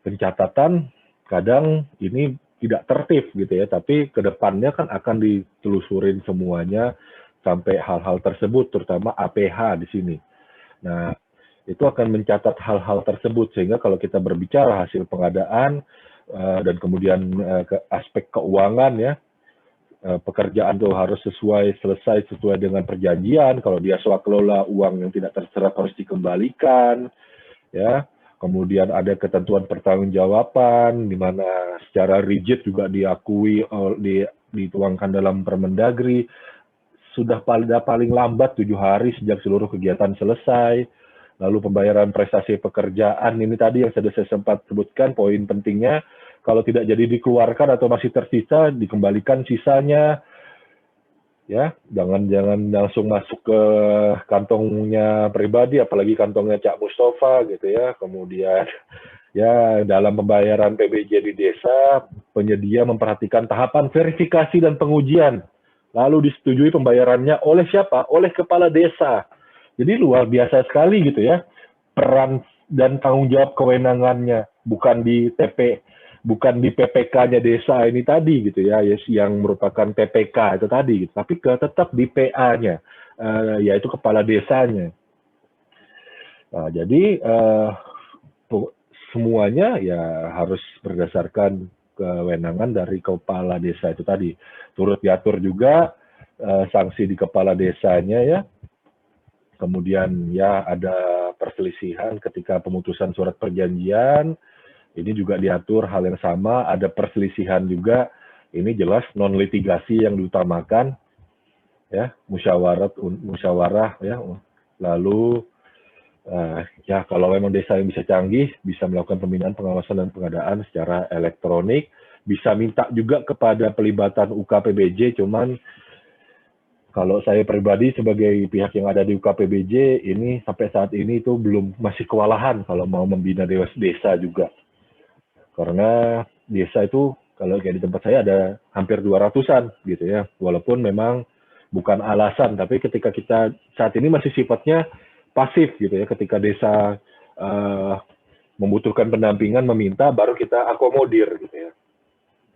pencatatan kadang ini tidak tertib gitu ya, tapi kedepannya kan akan ditelusurin semuanya sampai hal-hal tersebut, terutama APH di sini. Nah, itu akan mencatat hal-hal tersebut, sehingga kalau kita berbicara hasil pengadaan dan kemudian ke aspek keuangan ya, pekerjaan itu harus selesai sesuai dengan perjanjian. Kalau dia swakelola, uang yang tidak terserap harus dikembalikan, ya. Kemudian ada ketentuan pertanggungjawaban, di mana secara rigid juga diakui, dituangkan dalam Permendagri, sudah paling lambat 7 hari sejak seluruh kegiatan selesai. Lalu pembayaran prestasi pekerjaan, ini tadi yang sudah saya sempat sebutkan, poin pentingnya, kalau tidak jadi dikeluarkan atau masih tersisa, dikembalikan sisanya. Ya, jangan langsung masuk ke kantongnya pribadi, apalagi kantongnya Cak Mustafa gitu ya. Kemudian ya dalam pembayaran PBJ di desa, penyedia memperhatikan tahapan verifikasi dan pengujian, lalu disetujui pembayarannya oleh siapa? Oleh kepala desa. Jadi luar biasa sekali gitu ya, peran dan tanggung jawab kewenangannya, bukan di PPK-nya desa ini tadi gitu ya, yang merupakan PPK itu tadi, gitu. Tapi tetap di PA-nya, yaitu kepala desanya. Nah, jadi semuanya ya harus berdasarkan kewenangan dari kepala desa itu tadi. Turut diatur juga sanksi di kepala desanya ya. Kemudian ya ada perselisihan ketika pemutusan surat perjanjian. Ini juga diatur hal yang sama, ada perselisihan juga, ini jelas non-litigasi yang diutamakan, ya musyawarah, ya. Lalu ya kalau memang desa yang bisa canggih, bisa melakukan pembinaan, pengawasan dan pengadaan secara elektronik, bisa minta juga kepada pelibatan UKPBJ, cuman kalau saya pribadi sebagai pihak yang ada di UKPBJ, ini sampai saat ini itu masih kewalahan kalau mau membina desa juga. Karena desa itu kalau kayak di tempat saya ada hampir 200-an gitu ya. Walaupun memang bukan alasan, tapi ketika kita saat ini masih sifatnya pasif gitu ya. Ketika desa membutuhkan pendampingan, meminta, baru kita akomodir gitu ya.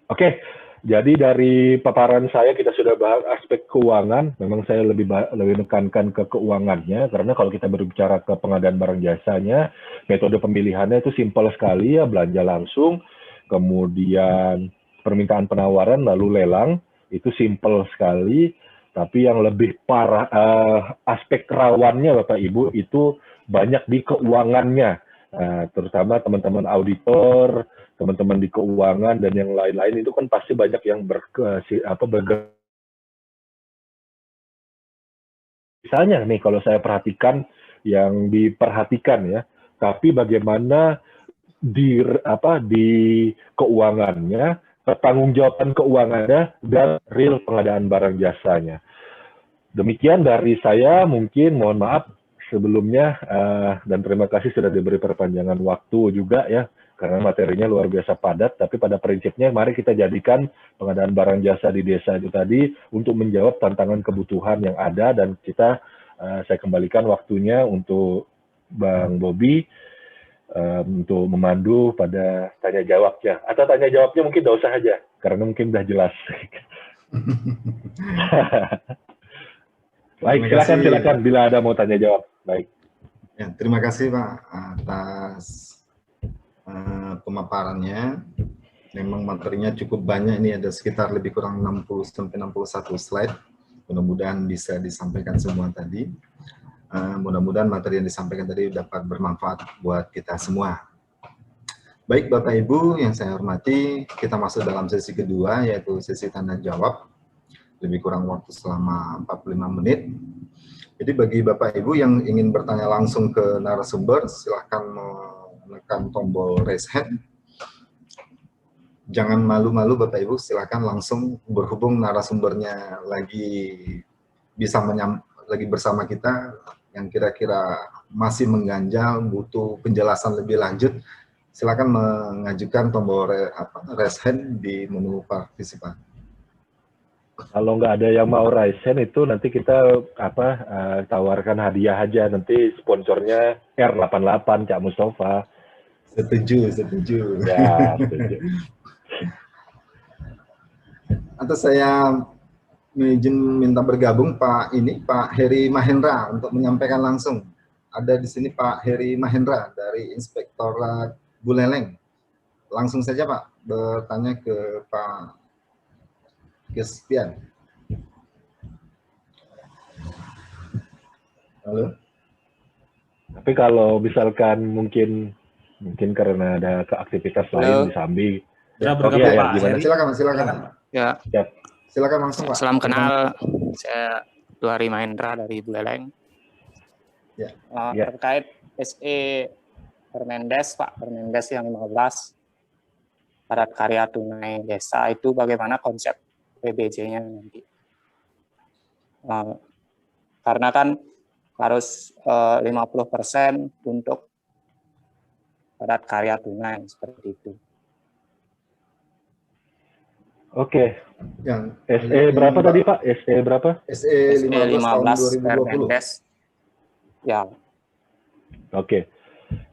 Oke, jadi dari paparan saya kita sudah bahas aspek keuangan. Memang saya lebih menekankan ke keuangannya, karena kalau kita berbicara ke pengadaan barang jasanya, metode pemilihannya itu simpel sekali ya, belanja langsung, kemudian permintaan penawaran, lalu lelang, itu simpel sekali. Tapi yang lebih parah, aspek rawannya Bapak Ibu itu banyak di keuangannya, terutama teman-teman auditor, teman-teman di keuangan dan yang lain-lain itu kan pasti banyak yang bergerak. Misalnya nih kalau saya perhatikan yang diperhatikan ya, tapi bagaimana di keuangannya, pertanggungjawaban keuangannya dan real pengadaan barang jasanya. Demikian dari saya, mungkin mohon maaf sebelumnya dan terima kasih sudah diberi perpanjangan waktu juga ya, karena materinya luar biasa padat, tapi pada prinsipnya mari kita jadikan pengadaan barang jasa di desa itu tadi untuk menjawab tantangan kebutuhan yang ada, dan saya kembalikan waktunya untuk Bang Bobi untuk memandu pada tanya jawabnya. Atau tanya jawabnya mungkin tidak usah aja, karena mungkin udah jelas. Baik, silakan bila ada mau tanya jawab. Baik. Ya, terima kasih Pak atas pemaparannya. Memang materinya cukup banyak, ini ada sekitar lebih kurang 60 sampai 61 slide. Mudah-mudahan bisa disampaikan semua tadi. Mudah-mudahan materi yang disampaikan tadi dapat bermanfaat buat kita semua. Baik Bapak Ibu yang saya hormati, kita masuk dalam sesi kedua, yaitu sesi tanya jawab. Lebih kurang waktu selama 45 menit. Jadi bagi Bapak Ibu yang ingin bertanya langsung ke narasumber, silahkan menekan tombol raise hand. Jangan malu-malu Bapak Ibu, silahkan langsung berhubung narasumbernya lagi lagi bersama kita, yang kira-kira masih mengganjal, butuh penjelasan lebih lanjut, silakan mengajukan tombol raise hand di menu partisipan. Kalau nggak ada yang mau raise hand itu nanti kita tawarkan hadiah aja, nanti sponsornya R88 Cak Mustafa. Setuju. Ya, setuju. Atau saya izin minta bergabung Pak Heri Mahendra untuk menyampaikan langsung. Ada di sini Pak Heri Mahendra dari Inspektorat Buleleng. Langsung saja Pak bertanya ke Pak Gespian. Halo. Tapi kalau misalkan mungkin karena ada aktivitas lain di Sambi. Oke, ya, gimana? Silakan. Ya. Silakan langsung Pak. Salam kenal, saya Heri Mahendra dari Buleleng. Ya. Terkait SE Permendes, Pak, Permendes yang 15 padat karya tunai desa itu bagaimana konsep PBJ-nya nanti? Karena kan harus 50% untuk padat karya tunai seperti itu. Oke. Yang SE berapa tadi Pak? SE berapa? SE 15 tahun 2020. Permendes. Ya. Oke.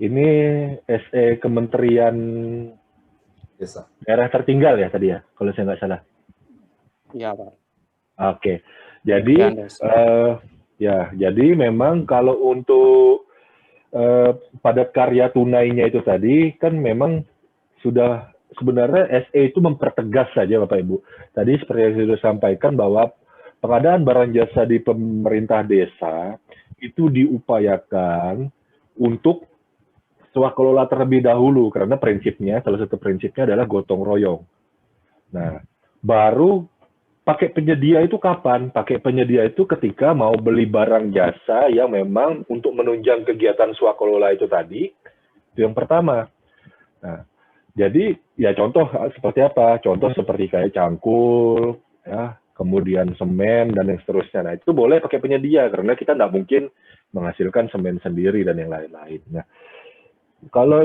Ini SE Kementerian Desa. Daerah Tertinggal ya tadi ya, kalau saya nggak salah. Iya, Pak. Oke. Jadi jadi memang kalau untuk padat karya tunainya itu tadi kan memang sudah sebenarnya SE itu mempertegas saja Bapak Ibu. Tadi seperti yang sudah sampaikan bahwa pengadaan barang jasa di pemerintah desa itu diupayakan untuk swakelola terlebih dahulu, karena salah satu prinsipnya adalah gotong royong. Nah, baru pakai penyedia itu kapan? Pakai penyedia itu ketika mau beli barang jasa yang memang untuk menunjang kegiatan swakelola itu tadi, itu yang pertama. Nah, jadi ya contoh seperti apa? Contoh seperti kayak cangkul, ya, kemudian semen dan yang seterusnya. Nah, itu boleh pakai penyedia karena kita nggak mungkin menghasilkan semen sendiri dan yang lain-lain. Nah, kalau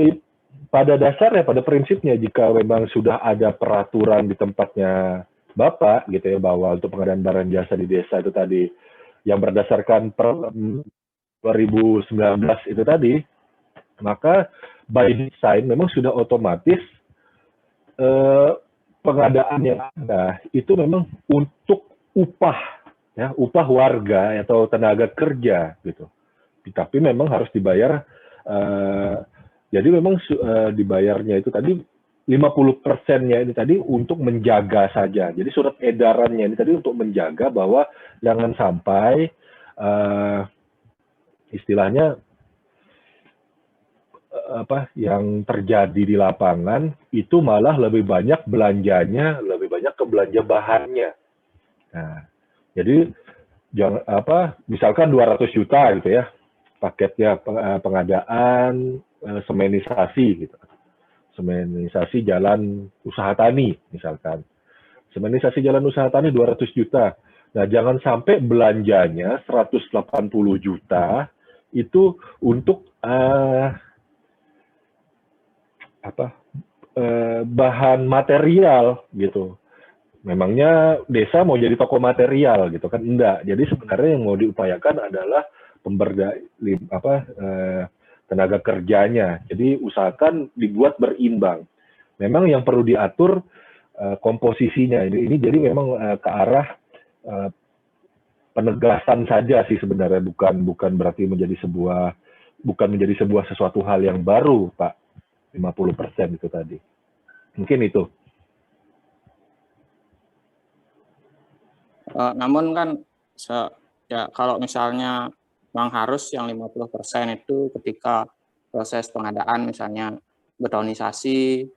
pada dasarnya, pada prinsipnya, jika memang sudah ada peraturan di tempatnya Bapak, gitu ya, bahwa untuk pengadaan barang jasa di desa itu tadi, yang berdasarkan per 2019 itu tadi, maka by design memang sudah otomatis pengadaan yang ada itu memang untuk upah, ya, upah warga atau tenaga kerja, gitu. Tapi memang harus dibayar. Jadi memang dibayarnya itu tadi 50%-nya ini tadi untuk menjaga saja. Jadi surat edarannya ini tadi untuk menjaga bahwa jangan sampai istilahnya yang terjadi di lapangan itu malah lebih banyak belanjanya, lebih banyak ke belanja bahannya. Nah, jadi jangan misalkan 200 juta gitu ya paketnya pengadaan semenisasi gitu. Semenisasi jalan usaha tani misalkan. Semenisasi jalan usaha tani 200 juta. Nah, jangan sampai belanjanya 180 juta itu untuk bahan material gitu. Memangnya desa mau jadi toko material gitu kan? Enggak. Jadi sebenarnya yang mau diupayakan adalah tenaga kerjanya. Jadi usahakan dibuat berimbang. Memang yang perlu diatur komposisinya. Ini jadi memang ke arah penegasan saja sih sebenarnya, bukan berarti menjadi sebuah sesuatu hal yang baru, Pak. 50% itu tadi. Mungkin itu. Namun kan ya kalau misalnya memang harus yang 50% itu ketika proses pengadaan misalnya betonisasi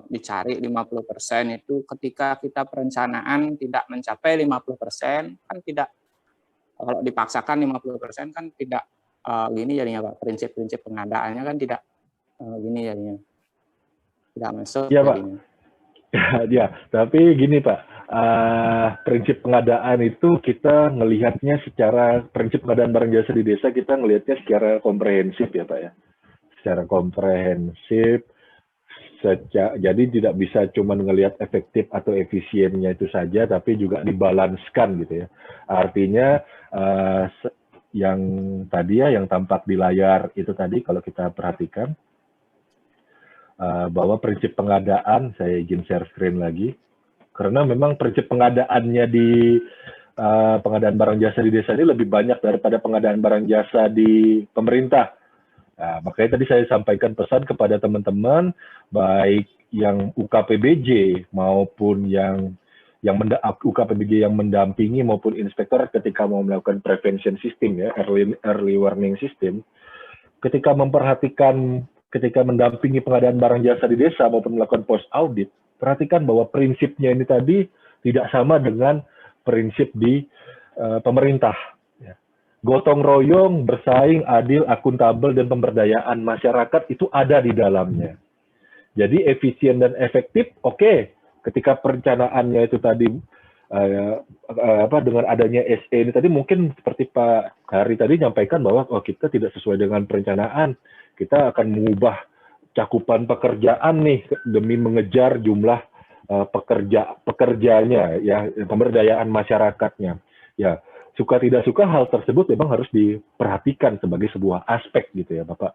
dicari 50% itu ketika kita perencanaan tidak mencapai 50% kan tidak, kalau dipaksakan 50% kan tidak gini jadinya Pak, prinsip-prinsip pengadaannya kan tidak gini jadinya, tidak masuk ya, jadinya. Pak. Ya, tapi gini Pak, prinsip pengadaan itu kita ngelihatnya secara, prinsip pengadaan barang jasa di desa kita ngelihatnya secara komprehensif ya Pak ya, secara komprehensif. Jadi tidak bisa cuma ngelihat efektif atau efisiennya itu saja, tapi juga dibalanskan gitu ya. Artinya yang tadi ya, yang tampak di layar itu tadi kalau kita perhatikan, bahwa prinsip pengadaan, saya izin share screen lagi, karena memang prinsip pengadaannya di pengadaan barang jasa di desa ini lebih banyak daripada pengadaan barang jasa di pemerintah. Nah, makanya tadi saya sampaikan pesan kepada teman-teman, baik yang UKPBJ maupun yang UKPBJ yang mendampingi maupun inspektor ketika mau melakukan prevention system ya, early warning system, ketika mendampingi pengadaan barang jasa di desa maupun melakukan post audit, perhatikan bahwa prinsipnya ini tadi tidak sama dengan prinsip di pemerintah. Gotong royong, bersaing, adil, akuntabel, dan pemberdayaan masyarakat itu ada di dalamnya. Jadi efisien dan efektif, oke. Ketika perencanaannya itu tadi dengan adanya SE ini tadi mungkin seperti Pak Hari tadi nyampaikan bahwa kita tidak sesuai dengan perencanaan, kita akan mengubah cakupan pekerjaan nih demi mengejar jumlah pekerjanya, ya, pemberdayaan masyarakatnya, ya. Suka tidak suka hal tersebut memang harus diperhatikan sebagai sebuah aspek gitu ya Bapak.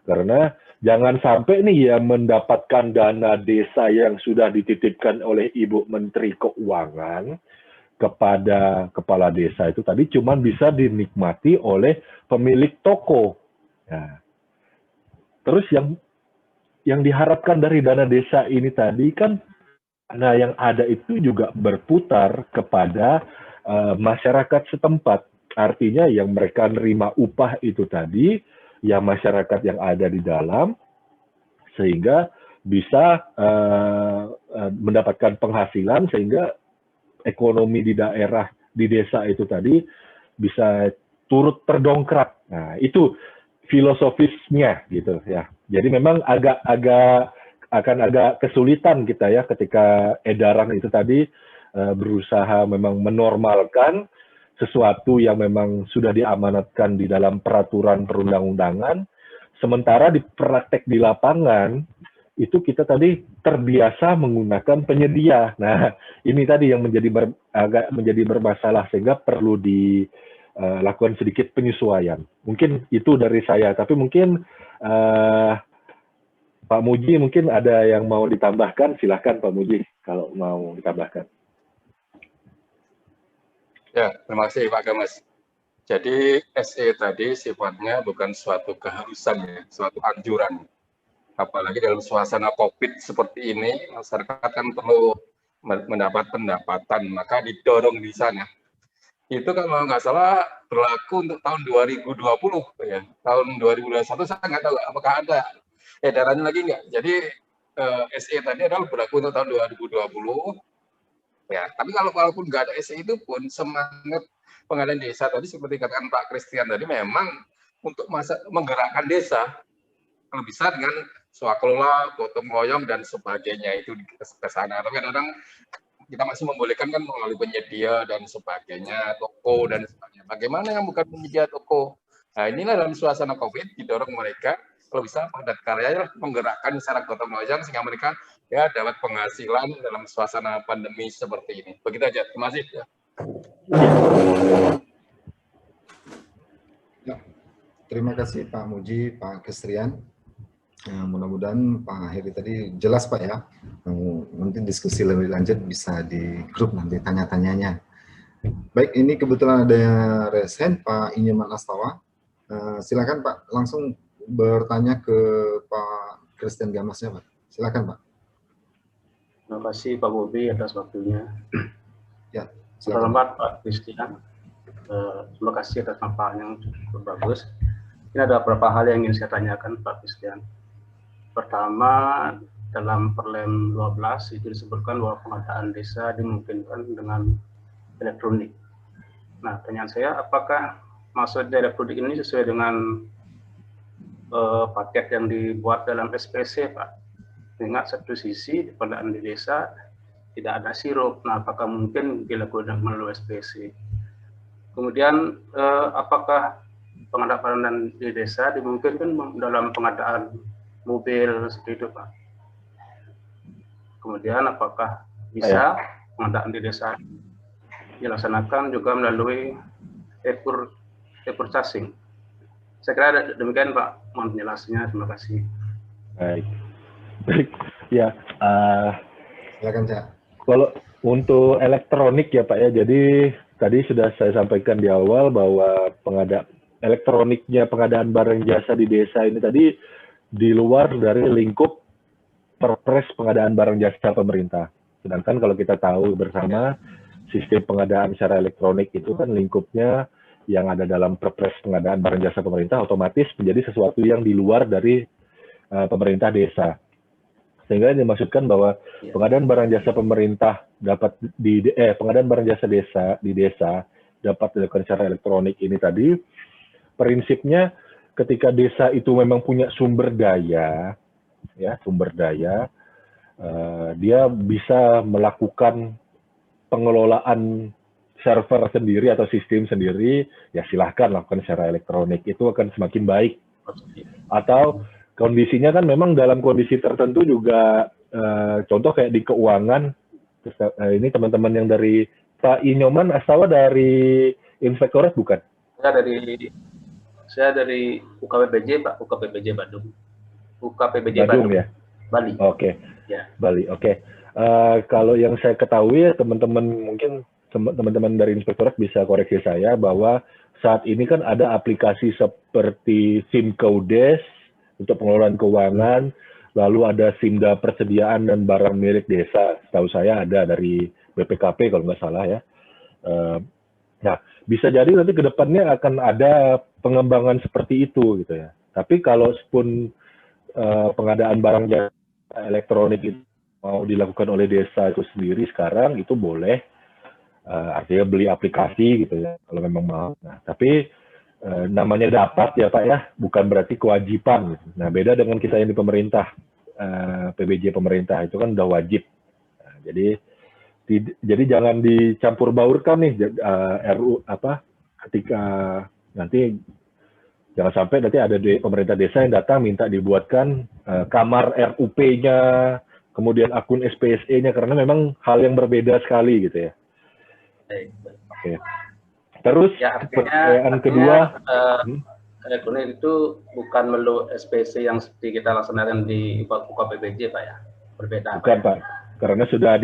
Karena jangan sampai nih ya mendapatkan dana desa yang sudah dititipkan oleh Ibu Menteri Keuangan kepada kepala desa itu tadi cuma bisa dinikmati oleh pemilik toko. Nah, terus yang diharapkan dari dana desa ini tadi kan, nah yang ada itu juga berputar kepada masyarakat setempat. Artinya yang mereka nerima upah itu tadi, ya masyarakat yang ada di dalam, sehingga bisa mendapatkan penghasilan, sehingga ekonomi di daerah, di desa itu tadi, bisa turut terdongkrak. Nah, itu filosofisnya gitu ya. Jadi memang akan agak kesulitan kita ya ketika edaran itu tadi berusaha memang menormalkan sesuatu yang memang sudah diamanatkan di dalam peraturan perundang-undangan, sementara di praktek di lapangan itu kita tadi terbiasa menggunakan penyedia. Nah, ini tadi yang agak menjadi bermasalah, sehingga perlu dilakukan sedikit penyesuaian. Mungkin itu dari saya, tapi mungkin Pak Muji mungkin ada yang mau ditambahkan, silahkan Pak Muji kalau mau ditambahkan. Ya, terima kasih Pak Gamas. Jadi SE tadi sifatnya bukan suatu keharusan ya, suatu anjuran. Apalagi dalam suasana COVID seperti ini, masyarakat kan perlu mendapat pendapatan, maka didorong di sana. Itu kalau nggak salah berlaku untuk tahun 2020 ya. Tahun 2021 saya nggak tahu apakah ada edarannya lagi nggak. Jadi SE tadi adalah berlaku untuk tahun 2020. Ya, tapi walaupun nggak ada SE itu pun semangat pengadaan desa tadi seperti katakan Pak Christian tadi memang untuk menggerakkan desa kalau bisa dengan swakelola, gotong royong dan sebagainya itu ke sana. Tapi kadang-kadang kita masih membolehkan kan melalui penyedia dan sebagainya, toko dan sebagainya. Bagaimana yang bukan penyedia toko? Nah, inilah dalam suasana COVID didorong mereka kalau bisa padat karya menggerakkan secara gotong royong sehingga mereka ya dapat penghasilan dalam suasana pandemi seperti ini. Begitu aja. Terima kasih. terima kasih Pak Muji, Pak Kestrian. Mudah-mudahan Pak Heri tadi jelas Pak ya. Nanti diskusi lebih lanjut bisa di grup nanti tanya-tanyanya. Baik, ini kebetulan ada raise hand Pak Inyoman Astawa. Silakan Pak, langsung bertanya ke Pak Christian Gamasnya Pak. Silakan Pak. Terima kasih Pak Bobi atas waktunya. Ya, silakan. Selamat Pak Christian. Terima kasih atas paparan yang cukup bagus. Ini ada beberapa hal yang ingin saya tanyakan Pak Christian. Pertama, dalam Perlem 12 itu disebutkan bahwa pengadaan desa dimungkinkan dengan elektronik. Nah, pertanyaan saya, apakah maksud elektronik ini sesuai dengan paket yang dibuat dalam SPC, Pak? Ingat satu sisi pengadaan di desa tidak ada sirup. Nah, apakah mungkin dilakukan melalui SPC? Kemudian, apakah pengadaan di desa dimungkinkan dalam pengadaan mobil seperti itu, Pak? Kemudian, apakah bisa pengadaan di desa dilaksanakan juga melalui e-purchasing? Saya kira demikian, Pak. Mohon penjelasannya. Terima kasih. Baik. Ya. Silakan, Cak. Kalau untuk elektronik ya Pak ya, jadi tadi sudah saya sampaikan di awal bahwa elektroniknya pengadaan barang jasa di desa ini tadi di luar dari lingkup Perpres pengadaan barang jasa pemerintah. Sedangkan kalau kita tahu bersama sistem pengadaan secara elektronik itu kan lingkupnya yang ada dalam Perpres pengadaan barang jasa pemerintah otomatis menjadi sesuatu yang di luar dari pemerintah desa. Sehingga dimaksudkan bahwa pengadaan barang jasa pemerintah dapat pengadaan barang jasa desa di desa dapat dilakukan secara elektronik ini tadi prinsipnya ketika desa itu memang punya sumber daya dia bisa melakukan pengelolaan server sendiri atau sistem sendiri, ya silahkan lakukan secara elektronik, itu akan semakin baik. Atau kondisinya kan memang dalam kondisi tertentu juga, contoh kayak di keuangan, ini teman-teman yang dari Pak Inyoman Astawa dari Inspektorat bukan? Saya dari UKPBJ Pak, UKPBJ Badung. UKPBJ Badung Badung ya? Bali. Oke. Ya. Bali, oke. Kalau yang saya ketahui, teman-teman mungkin teman-teman dari Inspektorat bisa koreksi saya bahwa saat ini kan ada aplikasi seperti SIMKODES untuk pengelolaan keuangan, lalu ada SIMDA persediaan dan barang milik desa. Setahu saya ada dari BPKP kalau nggak salah ya. Nah, bisa jadi nanti ke depannya akan ada pengembangan seperti itu gitu ya. Tapi kalau pun pengadaan barang jasa elektronik itu mau dilakukan oleh desa itu sendiri sekarang itu boleh, artinya beli aplikasi gitu ya kalau memang mau. Nah, tapi namanya dapat ya Pak ya, bukan berarti kewajiban. Gitu. Nah, beda dengan kita yang di pemerintah, PBJ pemerintah itu kan udah wajib. Nah, jadi jangan dicampur baurkan nih RU ketika nanti jangan sampai nanti ada pemerintah desa yang datang minta dibuatkan kamar RUP-nya, kemudian akun SPSE-nya, karena memang hal yang berbeda sekali gitu ya. Oke. Terus ya, pertanyaan kedua, elektronik itu bukan melu SPC yang seperti kita laksanakan di UKPBJ Pak ya, berbeda. Bukan Pak, karena sudah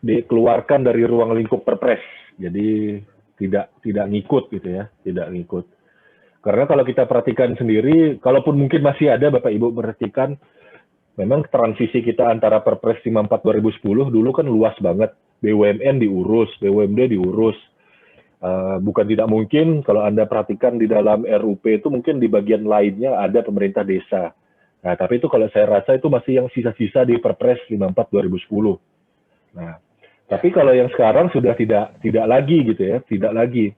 dikeluarkan dari ruang lingkup Perpres, jadi tidak ngikut gitu ya, tidak ngikut. Karena kalau kita perhatikan sendiri, kalaupun mungkin masih ada Bapak Ibu perhatikan, memang transisi kita antara Perpres 54 2010 dulu kan luas banget. BUMN diurus, BUMD diurus. Bukan tidak mungkin kalau Anda perhatikan di dalam RUP itu mungkin di bagian lainnya ada pemerintah desa. Nah, tapi itu kalau saya rasa itu masih yang sisa-sisa di Perpres 54 2010. Nah, tapi kalau yang sekarang sudah tidak lagi gitu ya, tidak lagi.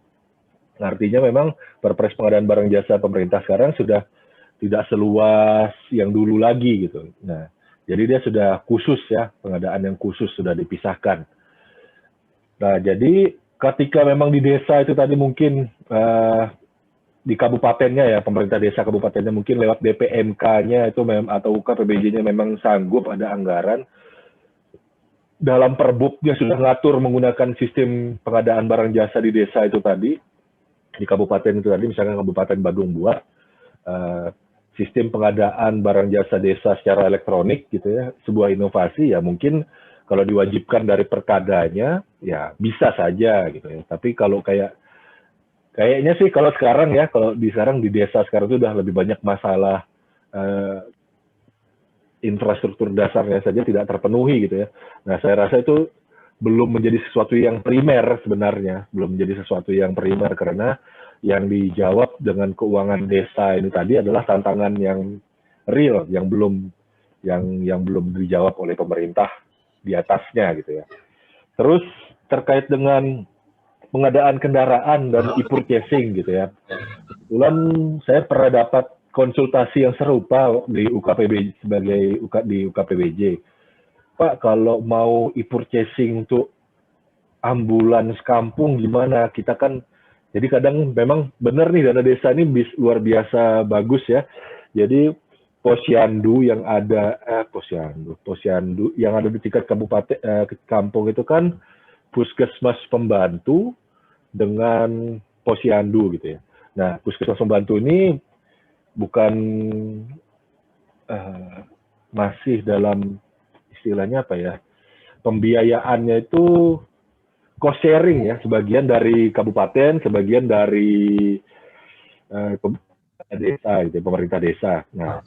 Artinya memang Perpres pengadaan barang jasa pemerintah sekarang sudah tidak seluas yang dulu lagi gitu. Nah, jadi dia sudah khusus ya, pengadaan yang khusus sudah dipisahkan. Nah, jadi ketika memang di desa itu tadi mungkin di kabupatennya ya, pemerintah desa kabupatennya mungkin lewat DPMK-nya itu atau UKPBJ-nya memang sanggup ada anggaran. Dalam perbubnya sudah ngatur menggunakan sistem pengadaan barang jasa di desa itu tadi. di kabupaten itu tadi, misalkan Kabupaten Badung Bua, sistem pengadaan barang jasa desa secara elektronik gitu ya, sebuah inovasi ya mungkin kalau diwajibkan dari perkadanya ya bisa saja gitu ya. Tapi kalau kayaknya sih kalau sekarang ya, kalau sekarang di desa sekarang itu udah lebih banyak masalah infrastruktur dasarnya saja tidak terpenuhi gitu ya. Nah, saya rasa itu belum menjadi sesuatu yang primer sebenarnya, belum menjadi sesuatu yang primer karena yang dijawab dengan keuangan desa ini tadi adalah tantangan yang real, yang belum dijawab oleh pemerintah di atasnya gitu ya. Terus terkait dengan pengadaan kendaraan dan e-purchasing gitu ya. Kebetulan saya pernah dapat konsultasi yang serupa di UKPB di UKPBJ. Pak, kalau mau e-purchasing untuk ambulans kampung gimana? Kita kan jadi kadang memang benar nih dana desa ini luar biasa bagus ya. Jadi posyandu yang ada posyandu yang ada di tingkat kabupaten kampung itu kan puskesmas pembantu dengan posyandu gitu ya. Nah, puskesmas pembantu ini bukan masih dalam istilahnya apa ya? Pembiayaannya itu cost sharing ya, sebagian dari kabupaten, sebagian dari desa, gitu, pemerintah desa. Nah,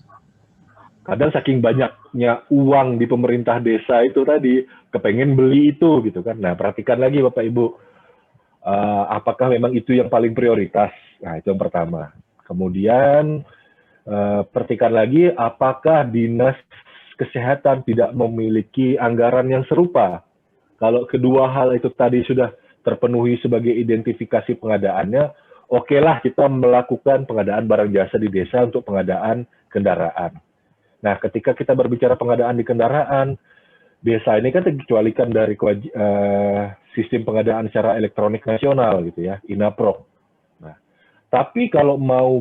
kadang saking banyaknya uang di pemerintah desa itu tadi, kepengen beli itu gitu kan. Nah, perhatikan lagi Bapak Ibu, apakah memang itu yang paling prioritas? Nah, itu yang pertama. Kemudian, perhatikan lagi, apakah dinas kesehatan tidak memiliki anggaran yang serupa? Kalau kedua hal itu tadi sudah terpenuhi sebagai identifikasi pengadaannya, okelah kita melakukan pengadaan barang jasa di desa untuk pengadaan kendaraan. Nah, ketika kita berbicara pengadaan di kendaraan, desa ini kan dikecualikan dari sistem pengadaan secara elektronik nasional gitu ya, INAPROK. Nah, tapi kalau mau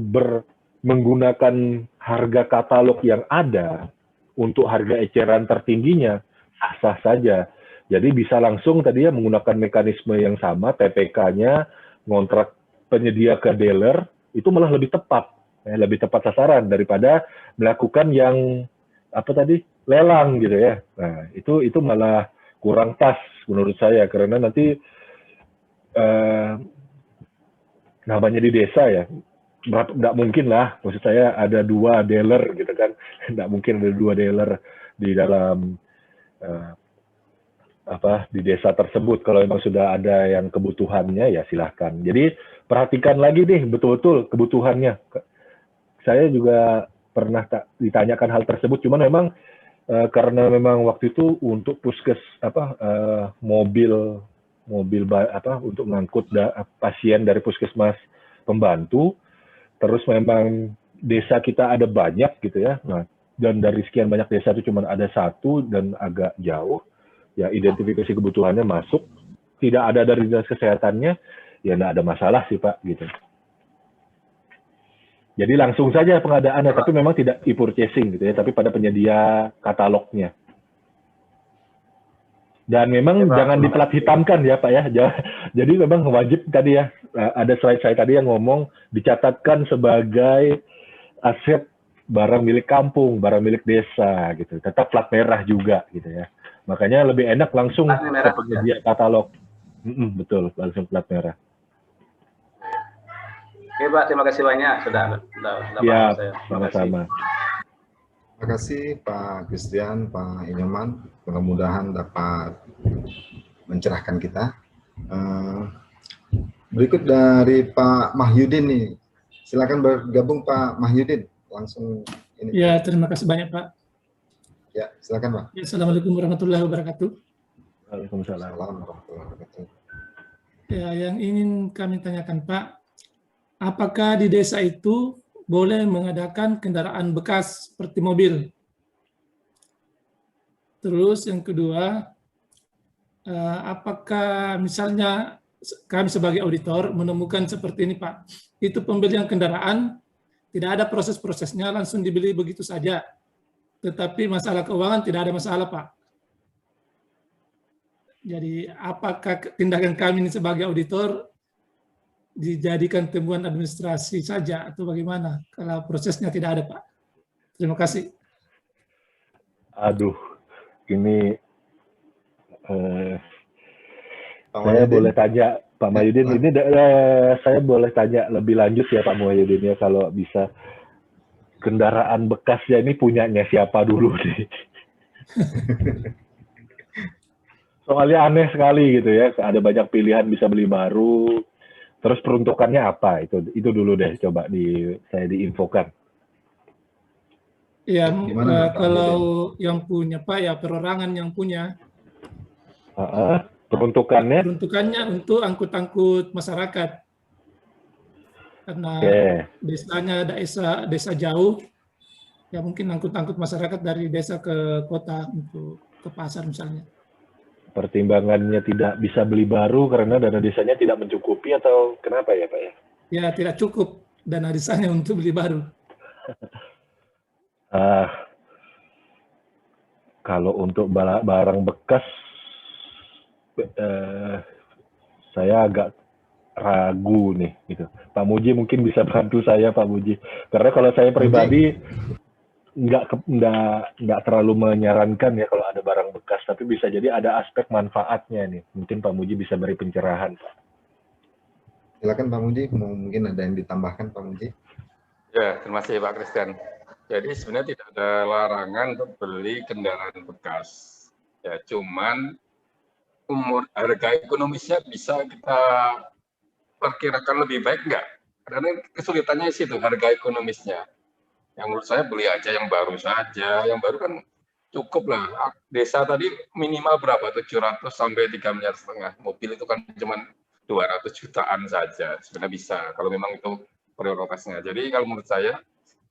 menggunakan harga katalog yang ada untuk harga eceran tertingginya, sah-sah saja. Jadi bisa langsung tadi ya menggunakan mekanisme yang sama, TPK-nya, ngontrak penyedia ke dealer, itu malah lebih tepat sasaran daripada melakukan yang apa tadi lelang gitu ya. Nah itu malah kurang pas menurut saya karena nanti namanya di desa ya, nggak mungkin lah, maksud saya ada 2 dealer gitu kan, nggak mungkin ada 2 dealer di dalam di desa tersebut. Kalau memang sudah ada yang kebutuhannya ya silahkan. Jadi perhatikan lagi nih betul-betul kebutuhannya. Saya juga pernah ditanyakan hal tersebut, cuman memang karena memang waktu itu untuk mobil untuk mengangkut pasien dari puskesmas pembantu, terus memang desa kita ada banyak gitu ya. Nah, dan dari sekian banyak desa itu cuma ada 1 dan agak jauh. Ya identifikasi kebutuhannya masuk, tidak ada dari dinas kesehatannya, ya nggak ada masalah sih Pak gitu. Jadi langsung saja pengadaannya, tapi memang tidak e-purchasing gitu ya, tapi pada penyedia katalognya. Dan memang jangan diplat hitamkan ya Pak ya. Jadi memang wajib tadi ya, ada slide saya tadi yang ngomong dicatatkan sebagai aset barang milik kampung, barang milik desa gitu. Tetap plat merah juga gitu ya. Makanya lebih enak langsung ke penyedia katalog. Betul, langsung plat merah. Oke Pak, terima kasih banyak sudah ya, sama-sama. Terima kasih Pak Christian, Pak Inyoman. Mudah-mudahan dapat mencerahkan kita. Berikut dari Pak Mahyudin nih. Silakan bergabung Pak Mahyudin. Langsung ini. Ya, terima kasih banyak Pak. Ya, silakan Pak. Ya, Assalamualaikum warahmatullahi wabarakatuh. Waalaikumsalam warahmatullahi wabarakatuh. Ya, yang ingin kami tanyakan Pak, apakah di desa itu boleh mengadakan kendaraan bekas seperti mobil? Terus yang kedua, apakah misalnya kami sebagai auditor menemukan seperti ini Pak, itu pembelian kendaraan tidak ada proses-prosesnya, langsung dibeli begitu saja. Tetapi masalah keuangan tidak ada masalah, Pak. Jadi apakah tindakan kami ini sebagai auditor dijadikan temuan administrasi saja atau bagaimana kalau prosesnya tidak ada, Pak? Terima kasih. Aduh, ini Pak saya Wahyudin? boleh tanya Pak Mahyudin, ini saya boleh tanya lebih lanjut ya Pak Mahyudin ya, kalau bisa kendaraan bekasnya ini punyanya siapa dulu nih? Soalnya aneh sekali gitu ya, ada banyak pilihan bisa beli baru, terus peruntukannya apa? Itu dulu deh, coba saya diinfokan. Ya, Gimana, Pak kalau yang punya Pak ya perorangan yang punya. Peruntukannya? Peruntukannya untuk angkut-angkut masyarakat. Karena desanya desa jauh, ya mungkin angkut-angkut masyarakat dari desa ke kota untuk ke pasar misalnya. Pertimbangannya tidak bisa beli baru karena dana desanya tidak mencukupi atau kenapa ya Pak ya? Ya tidak cukup dana desanya untuk beli baru. Kalau untuk barang bekas, saya agak ragu nih, gitu. Pak Muji mungkin bisa bantu saya, Pak Muji. Karena kalau saya pribadi nggak terlalu menyarankan ya kalau ada barang bekas, tapi bisa jadi ada aspek manfaatnya nih. Mungkin Pak Muji bisa beri pencerahan, Pak. Silakan Pak Muji, mungkin ada yang ditambahkan Pak Muji. Ya, terima kasih Pak Christian. Jadi sebenarnya tidak ada larangan untuk beli kendaraan bekas. Ya, cuman harga ekonomisnya bisa kita perkirakan lebih baik nggak? Karena kesulitannya sih itu harga ekonomisnya. Yang menurut saya beli aja yang baru saja. Yang baru kan cukup lah. Desa tadi minimal berapa? 700 sampai 3,5 miliar. Mobil itu kan cuma 200 jutaan saja. Sebenarnya bisa kalau memang itu prioritasnya. Jadi kalau menurut saya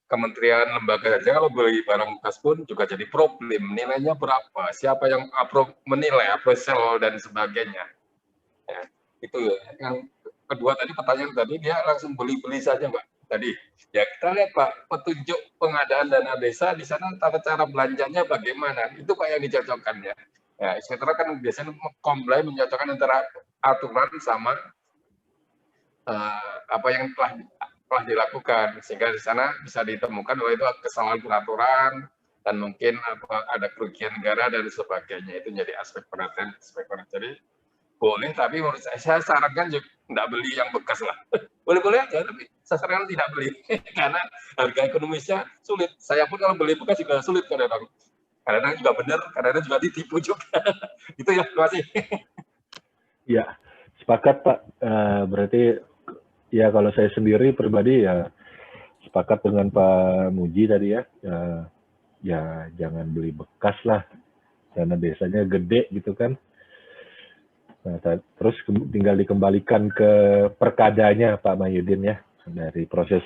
kementerian lembaga saja kalau beli barang bekas pun juga jadi problem. Nilainya berapa? Siapa yang menilai, appraisal dan sebagainya. Ya, itu ya. Yang kedua tadi pertanyaan tadi dia langsung beli-beli saja Mbak. Tadi ya kita lihat Pak petunjuk pengadaan dana desa di sana tata cara belanjanya bagaimana itu Pak yang dicocokkan ya. Ya, sementara kan biasanya komplai mencocokkan antara aturan sama apa yang telah dilakukan sehingga di sana bisa ditemukan bahwa itu kesalahan peraturan dan mungkin ada kerugian negara dan sebagainya. Itu jadi aspek perhatian. Jadi boleh, tapi menurut saya sarankan juga tidak beli yang bekas lah. Boleh-boleh aja, tapi saya sarankan tidak beli karena harga ekonomisnya sulit. Saya pun kalau beli bekas juga sulit kadang-kadang. Kadang-kadang juga benar, kadang-kadang juga ditipu juga. Itu ya, terima kasih. Ya, sepakat Pak. Berarti ya kalau saya sendiri pribadi ya sepakat dengan Pak Muji tadi ya. Ya jangan beli bekas lah, karena desanya gede gitu kan. Nah, terus tinggal dikembalikan ke perkadanya Pak Mahyudin ya, dari proses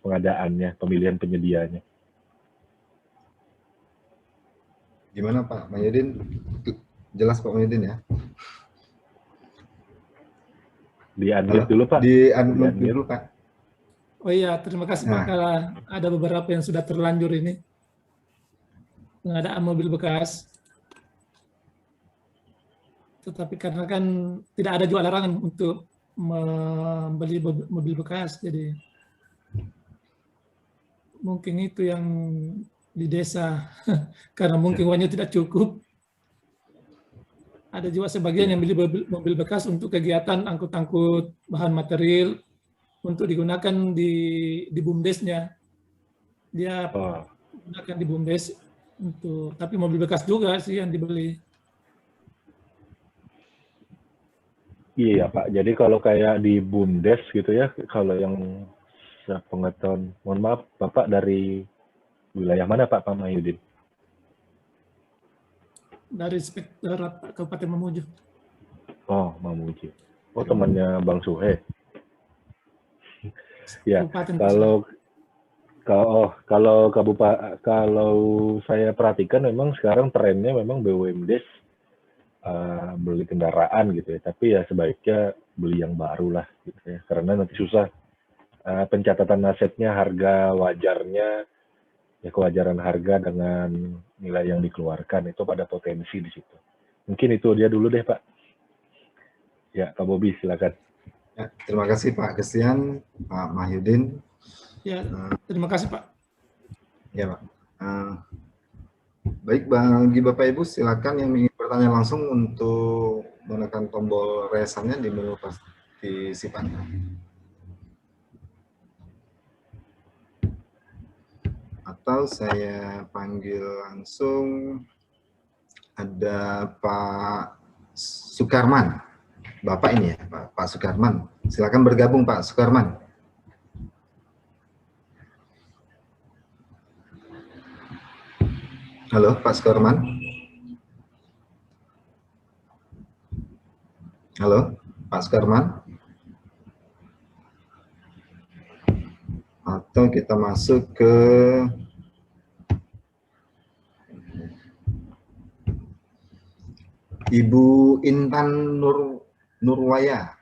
pengadaannya, pemilihan penyedianya. Gimana Pak Mahyudin? Jelas Pak Mahyudin ya? Di-unmute dulu Pak. Di-unmute dulu Pak. Oh iya, terima kasih Pak. Kalau ada beberapa yang sudah terlanjur ini pengadaan mobil bekas. Tetapi karena kan tidak ada juga larangan untuk membeli mobil bekas, jadi mungkin itu yang di desa karena mungkin uangnya tidak cukup. Ada juga sebagian yang beli mobil bekas untuk kegiatan angkut-angkut bahan material untuk digunakan di BUMDes-nya. Dia gunakan di BUMDes untuk, tapi mobil bekas juga sih yang dibeli. Iya Pak, jadi kalau kayak di BUMDes gitu ya, kalau yang sepengetahuan, mohon maaf Bapak dari wilayah mana Pak Mahyudin? Dari Inspektorat Kabupaten Mamuju. Oh, Mamuju. Oh, temannya Bang Suhe. Ya, kalau saya perhatikan memang sekarang trennya memang BUMDes beli kendaraan gitu ya, tapi ya sebaiknya beli yang baru lah gitu ya, karena nanti susah pencatatan asetnya, harga wajarnya ya, kewajaran harga dengan nilai yang dikeluarkan itu pada potensi di situ. Mungkin itu dia dulu deh Pak. Ya Pak Bobi silakan. Ya, terima kasih Pak Christian, Pak Mahyudin. Ya, terima kasih Pak. Ya Pak. Baik, bagi Bapak Ibu silakan yang ingin bertanya langsung untuk menekan tombol raise-nya di menu partisipan. Atau saya panggil langsung, ada Pak Sukarman. Bapak ini ya, Pak Sukarman. Silakan bergabung Pak Sukarman. Halo Pak Sukarman. Halo Pak Sukarman. Atau kita masuk ke Ibu Intan Nurwaya.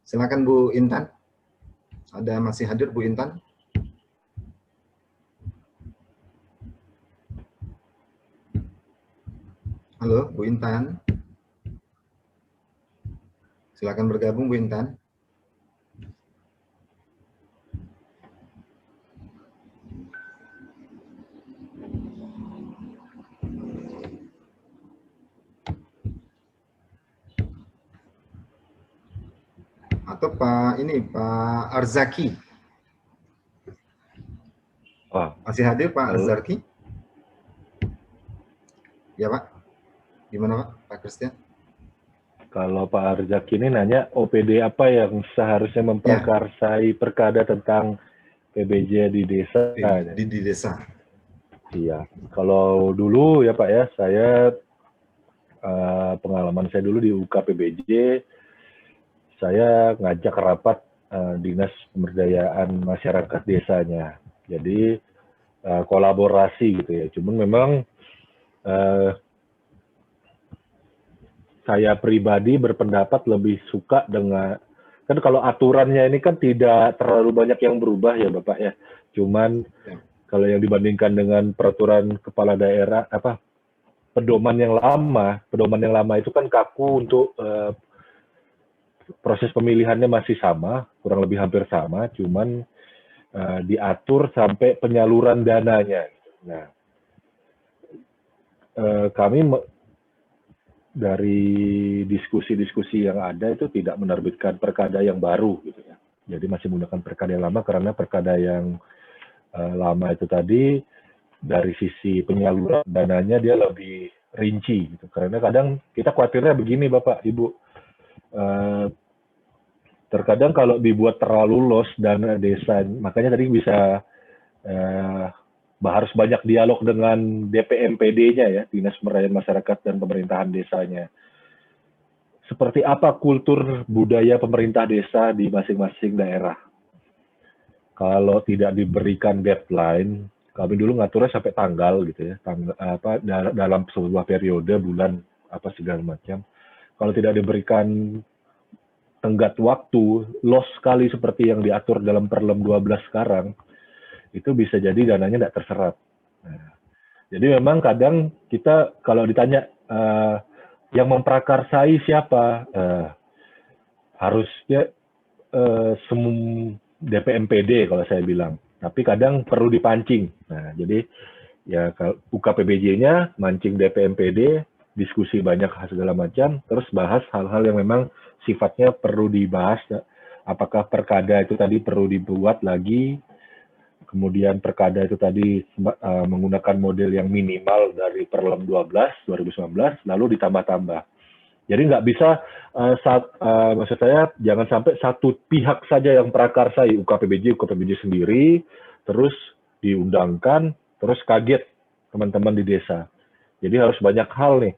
Silakan Bu Intan. Ada masih hadir Bu Intan? Halo Bu Intan. Silakan bergabung Bu Intan. Atau Pak Arzaki. Masih hadir Pak Arzaki? Ya Pak. Gimana Pak Christian? Kalau Pak Arzaki ini nanya OPD apa yang seharusnya memperkarsai perkada tentang PBJ di desa? Di desa. Iya. Kalau dulu ya Pak ya, saya pengalaman saya dulu di UK PBJ, saya ngajak rapat Dinas Pemberdayaan Masyarakat Desanya. Jadi kolaborasi gitu ya. Cuman memang saya pribadi berpendapat lebih suka dengan, kan kalau aturannya ini kan tidak terlalu banyak yang berubah ya Bapak ya. Cuman kalau yang dibandingkan dengan peraturan kepala daerah, pedoman yang lama itu kan kaku untuk proses pemilihannya masih sama, kurang lebih hampir sama, cuman diatur sampai penyaluran dananya. Nah, kami dari diskusi-diskusi yang ada itu tidak menerbitkan perkada yang baru gitu ya. Jadi masih menggunakan perkada yang lama karena perkada yang lama itu tadi dari sisi penyaluran dananya dia lebih rinci gitu. Karena kadang kita khawatirnya begini Bapak Ibu, terkadang kalau dibuat terlalu los dana desa, makanya tadi bisa harus banyak dialog dengan DPMPD-nya ya, Dinas Pemberdayaan Masyarakat dan Pemerintahan Desanya. Seperti apa kultur budaya pemerintah desa di masing-masing daerah? Kalau tidak diberikan deadline, kami dulu ngaturnya sampai tanggal gitu ya, dalam sebuah periode bulan apa segala macam. Kalau tidak diberikan tenggat waktu, los sekali seperti yang diatur dalam Perlem 12 sekarang, itu bisa jadi dananya tidak terserap. Nah, jadi memang kadang kita kalau ditanya yang memprakarsai siapa, harusnya DPMPD kalau saya bilang. Tapi kadang perlu dipancing. Nah, jadi ya UKPBJ-nya mancing DPMPD, diskusi banyak segala macam, terus bahas hal-hal yang memang sifatnya perlu dibahas. Apakah perkada itu tadi perlu dibuat lagi? Kemudian perkada itu tadi menggunakan model yang minimal dari Perlem 12 2019, lalu ditambah-tambah. Jadi nggak bisa, maksud saya jangan sampai satu pihak saja yang prakarsai, UKPBJ sendiri, terus diundangkan, terus kaget teman-teman di desa. Jadi harus banyak hal nih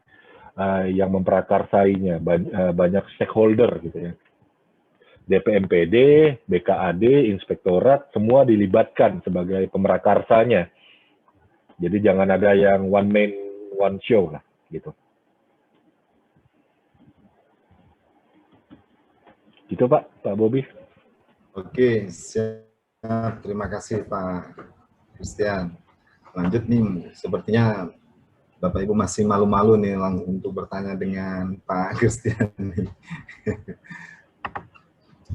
yang memprakarsainya, banyak stakeholder gitu ya. DPMPD, BKAD, Inspektorat, semua dilibatkan sebagai pemerakarsanya. Jadi jangan ada yang one man, one show lah, gitu. Gitu Pak Bobi. Oke, siap. Terima kasih Pak Christian. Lanjut nih, sepertinya Bapak Ibu masih malu-malu nih untuk bertanya dengan Pak Christian.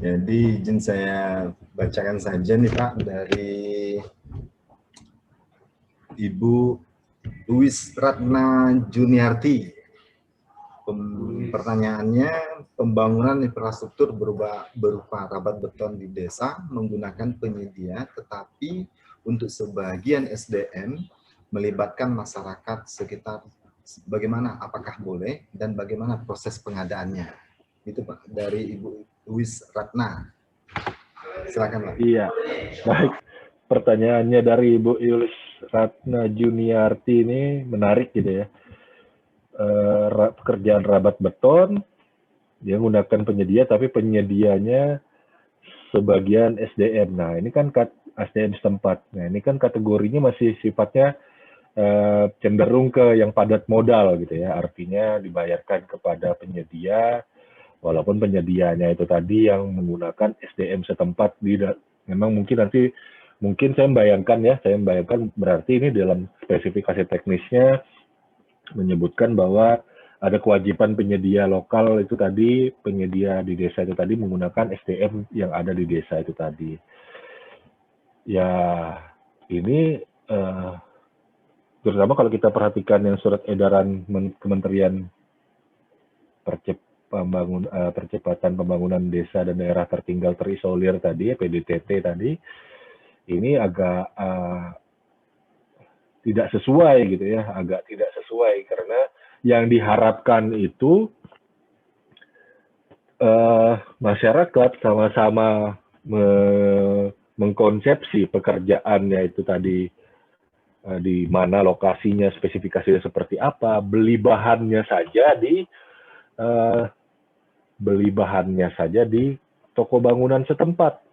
Jadi izin saya bacakan saja nih Pak dari Ibu Luis Ratna Juniarti. Pertanyaannya, pembangunan infrastruktur berupa rabat beton di desa menggunakan penyedia, tetapi untuk sebagian SDM melibatkan masyarakat sekitar. Bagaimana? Apakah boleh dan bagaimana proses pengadaannya? Itu Pak dari Ibu Luis Ratna. Silakan Pak. Iya, baik. Pertanyaannya dari Ibu Luis Ratna Juniarti ini menarik gitu ya. Pekerjaan rabat beton, dia menggunakan penyedia, tapi penyedianya sebagian SDM. Nah, ini kan SDM setempat. Nah, ini kan kategorinya masih sifatnya cenderung ke yang padat modal gitu ya. Artinya dibayarkan kepada penyedia, walaupun penyedianya itu tadi yang menggunakan SDM setempat. Memang mungkin nanti, saya membayangkan berarti ini dalam spesifikasi teknisnya menyebutkan bahwa ada kewajiban penyedia lokal itu tadi, penyedia di desa itu tadi menggunakan SDM yang ada di desa itu tadi. Ya, ini terutama kalau kita perhatikan yang surat edaran Kementerian Percepatan Pembangunan Desa dan Daerah Tertinggal Terisolir tadi, PDTT tadi, ini agak tidak sesuai gitu ya, karena yang diharapkan itu masyarakat sama-sama mengkonsepsi pekerjaannya itu tadi, di mana lokasinya, spesifikasinya seperti apa, beli bahannya saja di toko bangunan setempat.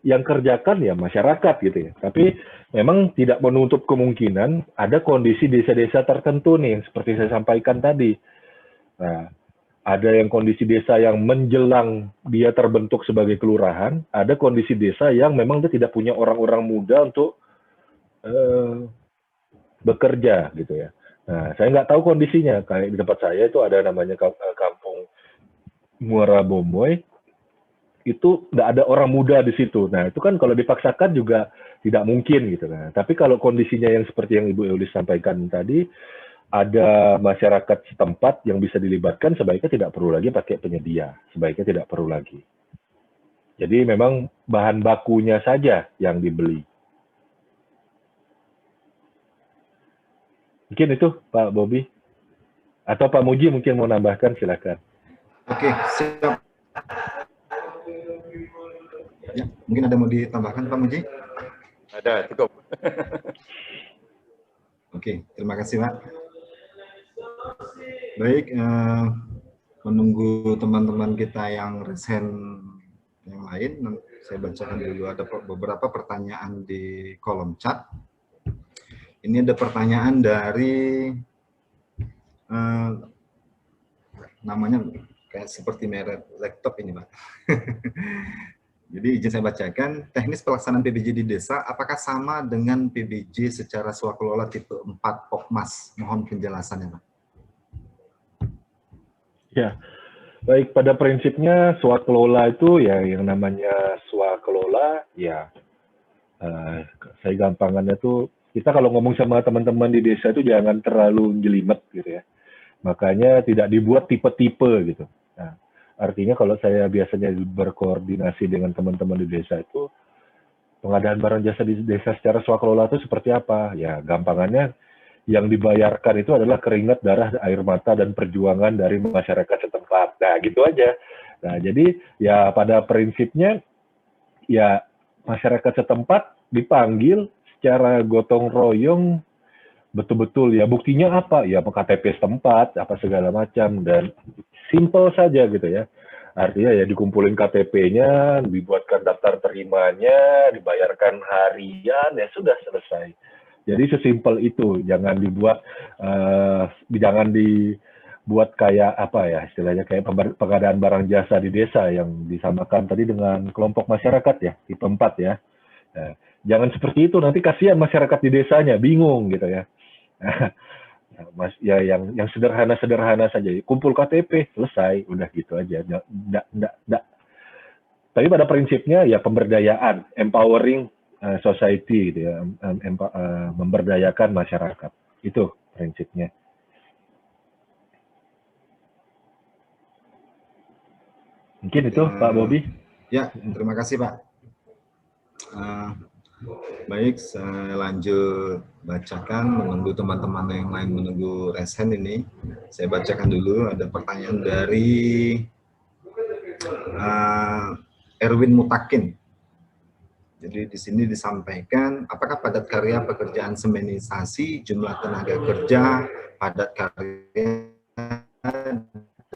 Yang kerjakan ya masyarakat gitu ya. Tapi memang tidak menutup kemungkinan ada kondisi desa-desa tertentu nih, seperti saya sampaikan tadi. Nah, ada yang kondisi desa yang menjelang dia terbentuk sebagai kelurahan, ada kondisi desa yang memang dia tidak punya orang-orang muda untuk bekerja gitu ya. Nah, saya nggak tahu kondisinya. Kayak di tempat saya itu ada namanya kampung Muara Bomboy, itu nggak ada orang muda di situ. Nah, itu kan kalau dipaksakan juga tidak mungkin gitu. Nah, tapi kalau kondisinya yang seperti yang Ibu Eulis sampaikan tadi, ada masyarakat setempat yang bisa dilibatkan, sebaiknya tidak perlu lagi pakai penyedia. Sebaiknya tidak perlu lagi. Jadi memang bahan bakunya saja yang dibeli. Mungkin itu Pak Bobi. Atau Pak Muji mungkin mau nambahkan, silakan. Oke, siap. Ya, mungkin ada mau ditambahkan Pak Muji? Ada, cukup. Oke, terima kasih Pak. Baik, menunggu teman-teman kita yang resen yang lain, saya bacakan dulu. Ada beberapa pertanyaan di kolom chat. Ini ada pertanyaan dari namanya kayak seperti merek laptop ini Pak. Jadi izin saya bacakan, teknis pelaksanaan PBJ di desa apakah sama dengan PBJ secara swakelola tipe 4 Pokmas? Mohon penjelasannya Pak. Ya, baik, pada prinsipnya swakelola itu ya yang namanya swakelola ya, saya gampangannya tuh, kita kalau ngomong sama teman-teman di desa itu jangan terlalu jelimet gitu ya. Makanya tidak dibuat tipe-tipe gitu. Nah, artinya kalau saya biasanya berkoordinasi dengan teman-teman di desa itu, pengadaan barang jasa di desa secara swakelola itu seperti apa? Ya, gampangannya yang dibayarkan itu adalah keringat, darah, air mata, dan perjuangan dari masyarakat setempat. Nah, gitu aja. Nah, jadi ya pada prinsipnya, ya masyarakat setempat dipanggil secara gotong royong, betul-betul ya buktinya apa? Ya KTP setempat, apa segala macam, dan simple saja gitu ya. Artinya ya dikumpulin KTP-nya, dibuatkan daftar terimanya, dibayarkan harian, ya sudah selesai. Jadi sesimpel itu, jangan dibuat kayak apa ya istilahnya, kayak pengadaan barang jasa di desa yang disamakan tadi dengan kelompok masyarakat ya, tipe 4 ya. Nah, jangan seperti itu, nanti kasihan masyarakat di desanya, bingung gitu ya. Mas, ya yang sederhana-sederhana saja, kumpul KTP, selesai, udah gitu aja. Tapi pada prinsipnya ya pemberdayaan, empowering society gitu ya, memberdayakan masyarakat. Itu prinsipnya. Mungkin itu Pak Bobi. Ya, terima kasih Pak. Baik, saya lanjut bacakan, menunggu teman-teman yang lain menunggu raise hand ini. Saya bacakan dulu, ada pertanyaan dari Erwin Mutakin. Jadi di sini disampaikan, apakah padat karya pekerjaan semenisasi, jumlah tenaga kerja, padat karya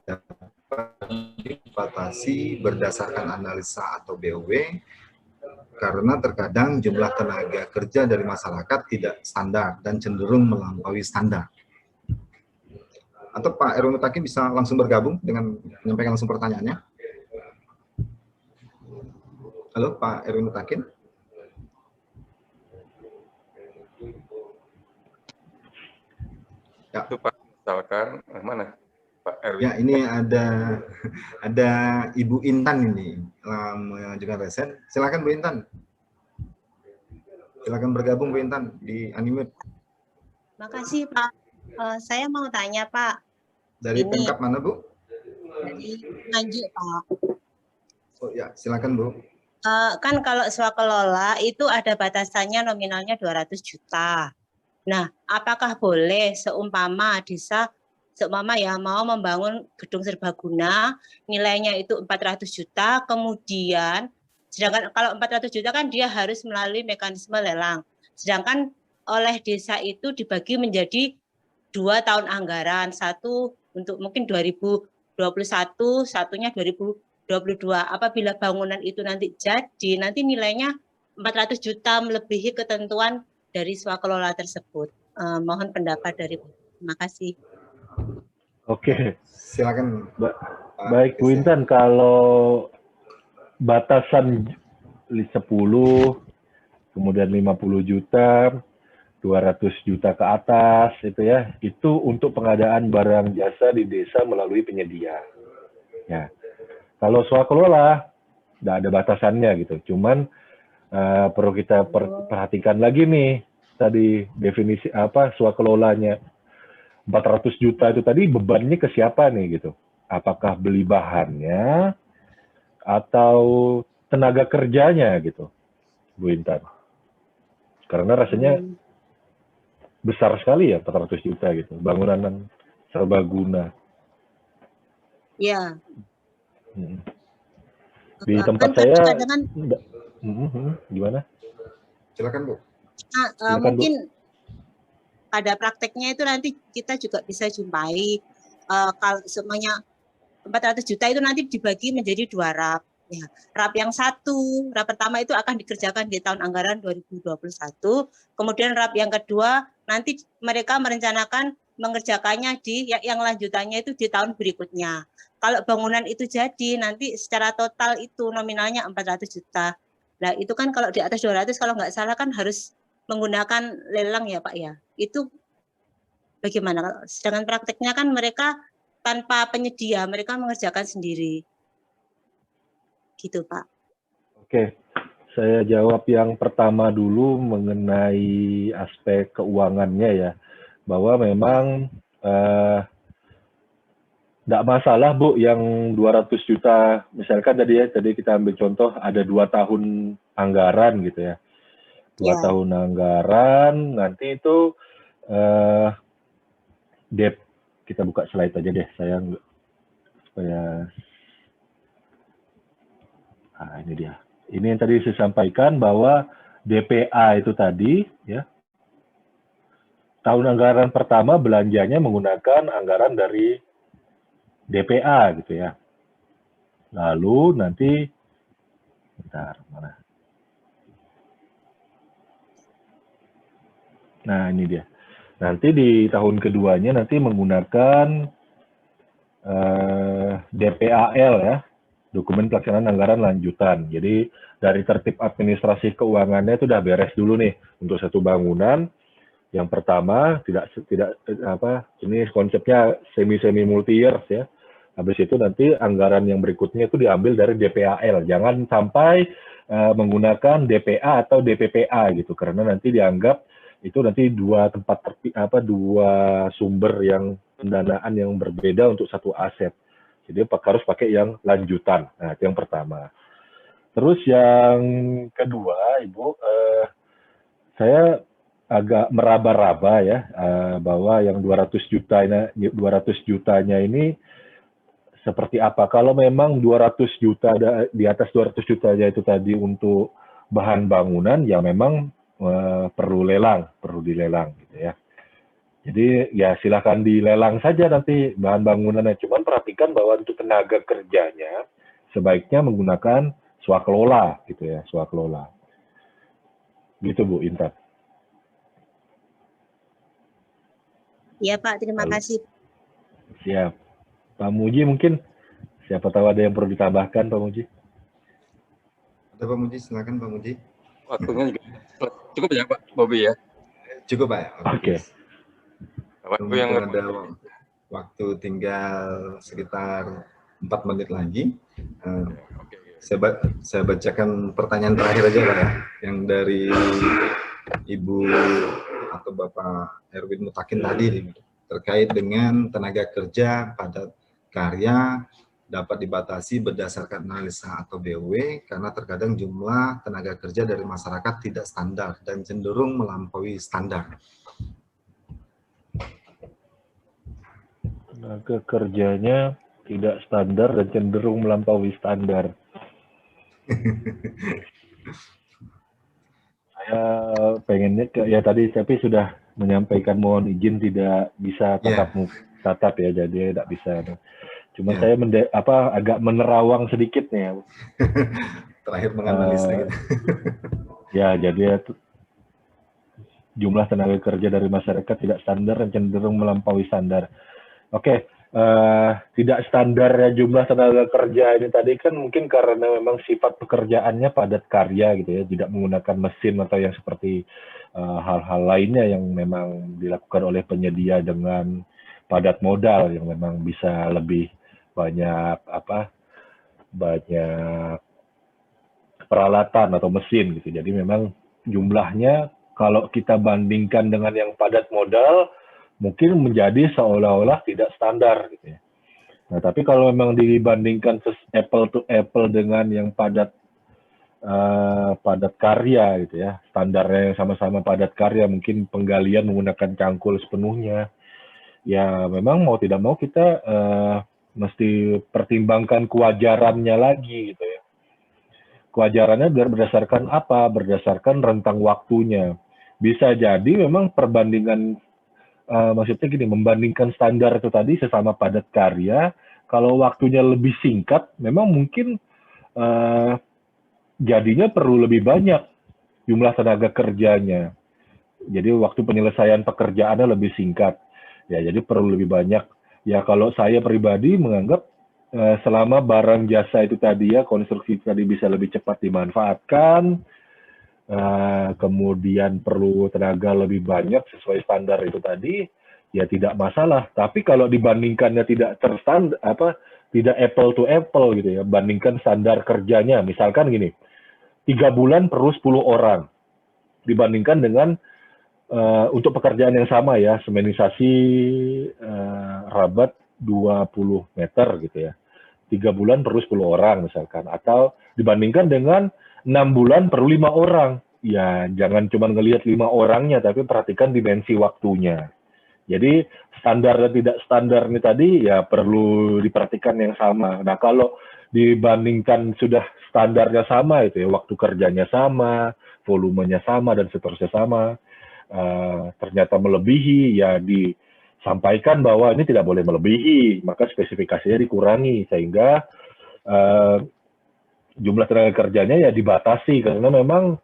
dapat dibatasi berdasarkan analisa atau BOW, karena terkadang jumlah tenaga kerja dari masyarakat tidak standar dan cenderung melampaui standar. Atau Pak Erwin Mutakin bisa langsung bergabung dengan menyampaikan langsung pertanyaannya. Halo Pak Erwin Mutakin. Ya. Itu Pak, misalkan mana Pak Erwin? Ya, ini ada Ibu Intan ini mengajukan resen. Silakan Bu Intan. Silakan bergabung Bu Intan di Animate. Makasih Pak. Saya mau tanya Pak. Dari Pemkap mana Bu? Dari Nganjuk Pak. Oh ya, silakan Bu. Kan kalau swakelola itu ada batasannya nominalnya 200 juta. Nah, apakah boleh seumpama desa ya mau membangun gedung serbaguna, nilainya itu 400 juta, kemudian sedangkan kalau 400 juta kan dia harus melalui mekanisme lelang. Sedangkan oleh desa itu dibagi menjadi 2 tahun anggaran, satu untuk mungkin 2021, satunya 2022. Apabila bangunan itu nanti jadi, nanti nilainya 400 juta melebihi ketentuan dari swakelola tersebut. Mohon pendapat dari terima kasih. Oke. Silakan. Baik Bu Intan, kalau batasan 10, kemudian 50 juta, 200 juta ke atas itu ya, itu untuk pengadaan barang jasa di desa melalui penyedia. Ya. Kalau swakelola nggak ada batasannya gitu. Cuman perlu kita perhatikan lagi nih tadi definisi apa swakelolanya. 400 juta itu tadi bebannya ke siapa nih gitu? Apakah beli bahannya atau tenaga kerjanya gitu, Bu Intan? Karena rasanya besar sekali ya 400 juta gitu, bangunan serbaguna. Ya. Di tempat saya, gimana? Silakan Bu. Silakan, mungkin Bu. Pada prakteknya itu nanti kita juga bisa jumpai kalau semuanya 400 juta itu nanti dibagi menjadi 2 RAP. Ya, RAP yang satu, RAP pertama itu akan dikerjakan di tahun anggaran 2021. Kemudian RAP yang kedua nanti mereka merencanakan mengerjakannya di yang lanjutannya itu di tahun berikutnya. Kalau bangunan itu jadi nanti secara total itu nominalnya 400 juta. Nah itu kan kalau di atas 200 kalau nggak salah kan harus menggunakan lelang ya Pak ya. Itu bagaimana? Sedangkan prakteknya kan mereka tanpa penyedia, mereka mengerjakan sendiri. Gitu Pak. Oke, saya jawab yang pertama dulu mengenai aspek keuangannya ya. Bahwa memang nggak masalah Bu yang 200 juta, misalkan tadi kita ambil contoh ada 2 tahun anggaran gitu ya. 2 tahun anggaran, nanti itu DEP, kita buka slide aja deh, saya supaya, ini dia. Ini yang tadi saya sampaikan bahwa DPA itu tadi, ya, tahun anggaran pertama belanjanya menggunakan anggaran dari DPA gitu ya. Lalu nanti, bentar, mana? Nah, ini dia. Nanti di tahun keduanya nanti menggunakan DPAL ya, dokumen pelaksanaan anggaran lanjutan. Jadi dari tertib administrasi keuangannya itu udah beres dulu nih untuk satu bangunan. Yang pertama tidak ini konsepnya semi multi years ya. Habis itu nanti anggaran yang berikutnya itu diambil dari DPAL. Jangan sampai menggunakan DPA atau DPPA gitu, karena nanti dianggap itu nanti dua sumber yang pendanaan yang berbeda untuk satu aset. Jadi harus pakai yang lanjutan. Nah, itu yang pertama. Terus yang kedua, Ibu, saya agak meraba-raba ya bahwa yang 200 jutanya ini seperti apa. Kalau memang 200 juta, di atas 200 jutanya itu tadi untuk bahan bangunan, ya memang perlu dilelang gitu ya. Jadi ya silahkan dilelang saja nanti bahan bangunannya. Cuman perhatikan bahwa untuk tenaga kerjanya sebaiknya menggunakan swakelola gitu ya, swakelola. Gitu Bu Intan. Iya Pak, terima kasih. Siap. Pak Muji mungkin, siapa tahu ada yang perlu ditambahkan Pak Muji. Ada Pak Muji, silakan Pak Muji. Waktunya juga cukup ya Pak Bobi ya? Cukup Pak. Oke. Waktu yang ada waktu tinggal sekitar 4 menit lagi. Saya bacakan pertanyaan terakhir aja Pak ya, yang dari Ibu atau Bapak Erwin Mutakin tadi terkait dengan tenaga kerja padat karya dapat dibatasi berdasarkan analisa atau BW karena terkadang jumlah tenaga kerja dari masyarakat tidak standar dan cenderung melampaui standar. Tenaga kerjanya tidak standar dan cenderung melampaui standar. Saya pengennya ya tadi tapi sudah menyampaikan mohon izin tidak bisa tatap ya, jadi tidak bisa. Cuma saya agak menerawang sedikit nih. Terakhir menganalisa gitu. Ya, jadi jumlah tenaga kerja dari masyarakat tidak standar dan cenderung melampaui standar. Oke, tidak standarnya jumlah tenaga kerja ini tadi kan mungkin karena memang sifat pekerjaannya padat karya gitu ya, tidak menggunakan mesin atau yang seperti hal-hal lainnya yang memang dilakukan oleh penyedia dengan padat modal yang memang bisa lebih banyak banyak peralatan atau mesin gitu. Jadi memang jumlahnya kalau kita bandingkan dengan yang padat modal mungkin menjadi seolah-olah tidak standar gitu ya. Nah, tapi kalau memang dibandingkan apple to apple dengan yang padat karya gitu ya, standarnya yang sama-sama padat karya, mungkin penggalian menggunakan cangkul sepenuhnya. Ya memang mau tidak mau kita mesti pertimbangkan kewajarannya lagi gitu ya. Kewajarannya berdasarkan apa? Berdasarkan rentang waktunya. Bisa jadi memang perbandingan, maksudnya gini, membandingkan standar itu tadi sesama padat karya, kalau waktunya lebih singkat, memang mungkin jadinya perlu lebih banyak jumlah tenaga kerjanya. Jadi waktu penyelesaian pekerjaannya lebih singkat. Ya, jadi perlu lebih banyak. Ya kalau saya pribadi menganggap selama barang jasa itu tadi ya, konstruksi tadi bisa lebih cepat dimanfaatkan, kemudian perlu tenaga lebih banyak sesuai standar itu tadi, ya tidak masalah. Tapi kalau dibandingkannya tidak tidak apple to apple gitu ya, bandingkan standar kerjanya, misalkan gini, 3 bulan perlu 10 orang, dibandingkan dengan untuk pekerjaan yang sama ya, semenisasi rabat 20 meter gitu ya, 3 bulan perlu 10 orang misalkan, atau dibandingkan dengan 6 bulan perlu 5 orang. Ya jangan cuma ngelihat 5 orangnya, tapi perhatikan dimensi waktunya. Jadi standar dan tidak standar ini tadi ya perlu diperhatikan yang sama. Nah kalau dibandingkan sudah standarnya sama itu ya, waktu kerjanya sama, volumenya sama dan seterusnya sama, ternyata melebihi, ya disampaikan bahwa ini tidak boleh melebihi, maka spesifikasinya dikurangi sehingga jumlah tenaga kerjanya ya dibatasi, karena memang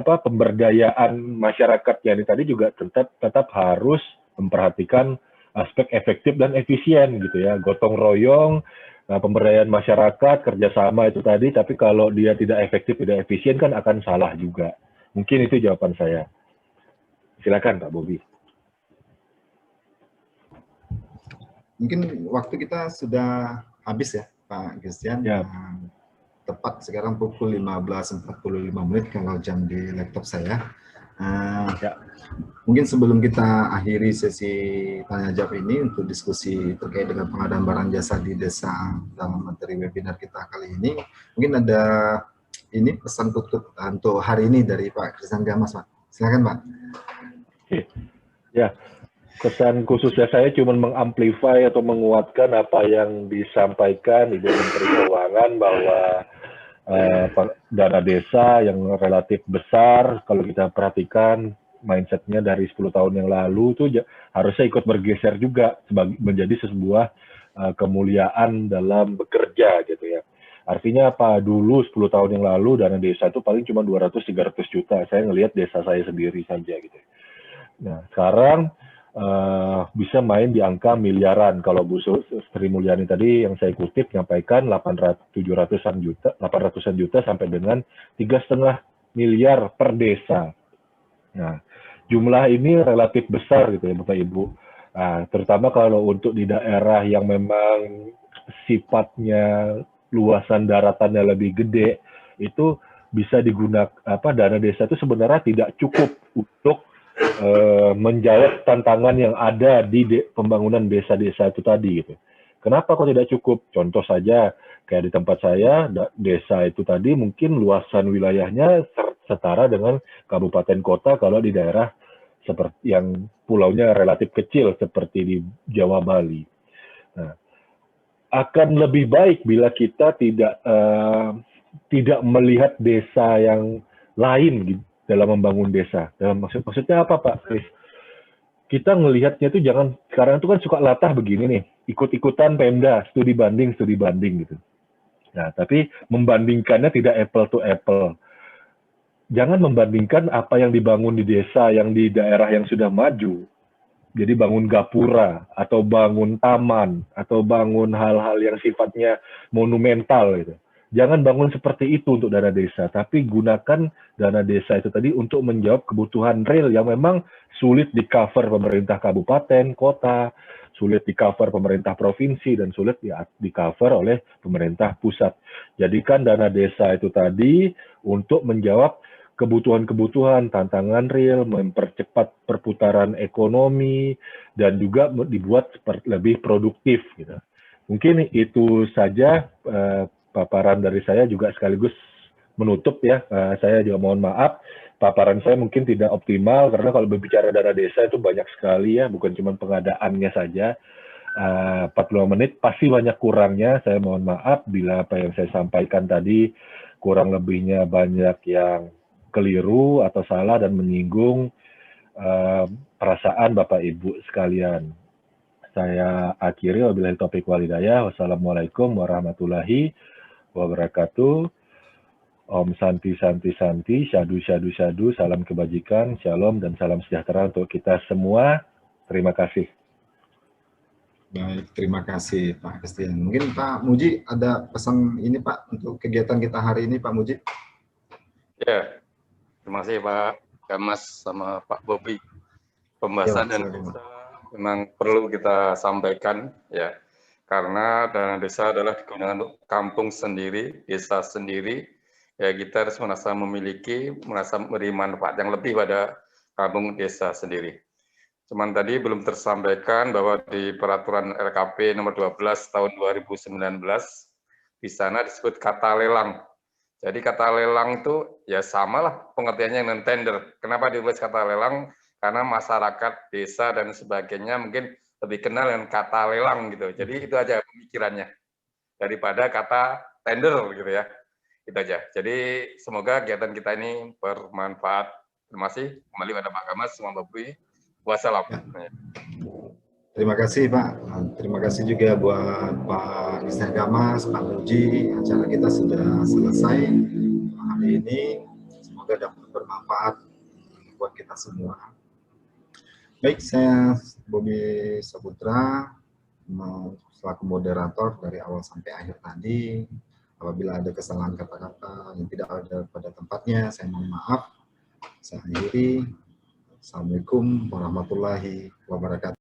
pemberdayaan masyarakatnya ini tadi juga tetap harus memperhatikan aspek efektif dan efisien gitu ya, gotong royong, pemberdayaan masyarakat, kerjasama itu tadi, tapi kalau dia tidak efektif, tidak efisien kan akan salah juga. Mungkin itu jawaban saya. Silakan Pak Bobi. mungkin waktu kita sudah habis ya, Pak Christian. Ya. Tepat sekarang pukul 15.45 kalau jam di laptop saya. Ya. Mungkin sebelum kita akhiri sesi tanya jawab ini untuk diskusi terkait dengan pengadaan barang jasa di desa dalam materi webinar kita kali ini, mungkin ada ini pesan tutup untuk hari ini dari Pak Christian Gamas, Pak. Silakan, Pak. Ya, kesan khususnya saya cuma mengamplify atau menguatkan apa yang disampaikan Ibu Menteri Keuangan bahwa dana desa yang relatif besar, kalau kita perhatikan mindsetnya dari 10 tahun yang lalu tuh harusnya ikut bergeser juga menjadi sebuah kemuliaan dalam bekerja gitu ya. Artinya apa? Dulu 10 tahun yang lalu dana desa itu paling cuma 200-300 juta. Saya ngelihat desa saya sendiri saja gitu. Nah, sekarang bisa main di angka miliaran. Kalau Bu Sri Mulyani tadi yang saya kutip nyampaikan 800-700-an juta, 800-an juta sampai dengan 3,5 miliar per desa. Nah, jumlah ini relatif besar gitu ya Bapak Ibu. Nah, terutama kalau untuk di daerah yang memang sifatnya luasan daratannya lebih gede, itu bisa digunakan dana desa itu sebenarnya tidak cukup untuk menjawab tantangan yang ada di pembangunan desa-desa itu tadi gitu. Kenapa kok tidak cukup? Contoh saja kayak di tempat saya, desa itu tadi mungkin luasan wilayahnya setara dengan kabupaten kota kalau di daerah seperti yang pulaunya relatif kecil seperti di Jawa Bali. Nah, akan lebih baik bila kita tidak melihat desa yang lain gitu dalam membangun desa. Maksudnya apa, Pak Chris? Kita ngelihatnya itu jangan, sekarang itu kan suka latah begini nih, ikut-ikutan Pemda, studi banding gitu. Nah, tapi membandingkannya tidak apple to apple. Jangan membandingkan apa yang dibangun di desa yang di daerah yang sudah maju. Jadi bangun gapura, atau bangun taman, atau bangun hal-hal yang sifatnya monumental gitu. Jangan bangun seperti itu untuk dana desa, tapi gunakan dana desa itu tadi untuk menjawab kebutuhan real yang memang sulit di-cover pemerintah kabupaten, kota, sulit di-cover pemerintah provinsi, dan sulit di-cover oleh pemerintah pusat. Jadikan dana desa itu tadi untuk menjawab kebutuhan-kebutuhan, tantangan real, mempercepat perputaran ekonomi, dan juga dibuat lebih produktif. Gitu. Mungkin itu saja paparan dari saya, juga sekaligus menutup ya. Saya juga mohon maaf, paparan saya mungkin tidak optimal, karena kalau berbicara dana desa itu banyak sekali ya, bukan cuma pengadaannya saja. 45 menit pasti banyak kurangnya, saya mohon maaf bila apa yang saya sampaikan tadi kurang lebihnya banyak yang keliru atau salah dan menyinggung perasaan Bapak Ibu sekalian. Saya akhiri, wabillahi taufiq wal hidayah. Wassalamualaikum warahmatullahi wabarakatuh. Om Santi Santi Santi, Syadu Syadu Syadu, salam kebajikan, shalom dan salam sejahtera untuk kita semua. Terima kasih. Baik, terima kasih Pak Christian. Mungkin Pak Muji ada pesan ini Pak untuk kegiatan kita hari ini, Pak Muji. Ya, terima kasih Pak Gamas sama Pak Bobi. Pembahasan dana desa memang perlu kita sampaikan ya, karena dana desa adalah digunakan untuk kampung sendiri, desa sendiri. Ya, kita harus merasa memberi manfaat yang lebih pada kampung desa sendiri. Cuman tadi belum tersampaikan bahwa di peraturan LKP nomor 12 tahun 2019 di sana disebut kata lelang. Jadi kata lelang itu ya samalah pengertiannya dengan tender. Kenapa ditulis kata lelang? Karena masyarakat desa dan sebagainya mungkin lebih kenal dengan kata lelang gitu. Jadi itu aja pemikirannya daripada kata tender gitu ya. Itu aja. Jadi semoga kegiatan kita ini bermanfaat. Terima kasih. Kembali pada Pak Gamas, semua Bapak. Wassalam. Terima kasih Pak. Terima kasih juga buat Pak Christian Gamas, Pak Muji. Acara kita sudah selesai hari ini. Semoga dapat bermanfaat buat kita semua. Baik, saya Bobi Saputra selaku moderator dari awal sampai akhir tadi. Apabila ada kesalahan kata-kata yang tidak ada pada tempatnya, saya mohon maaf. Saya akhiri. Assalamualaikum warahmatullahi wabarakatuh.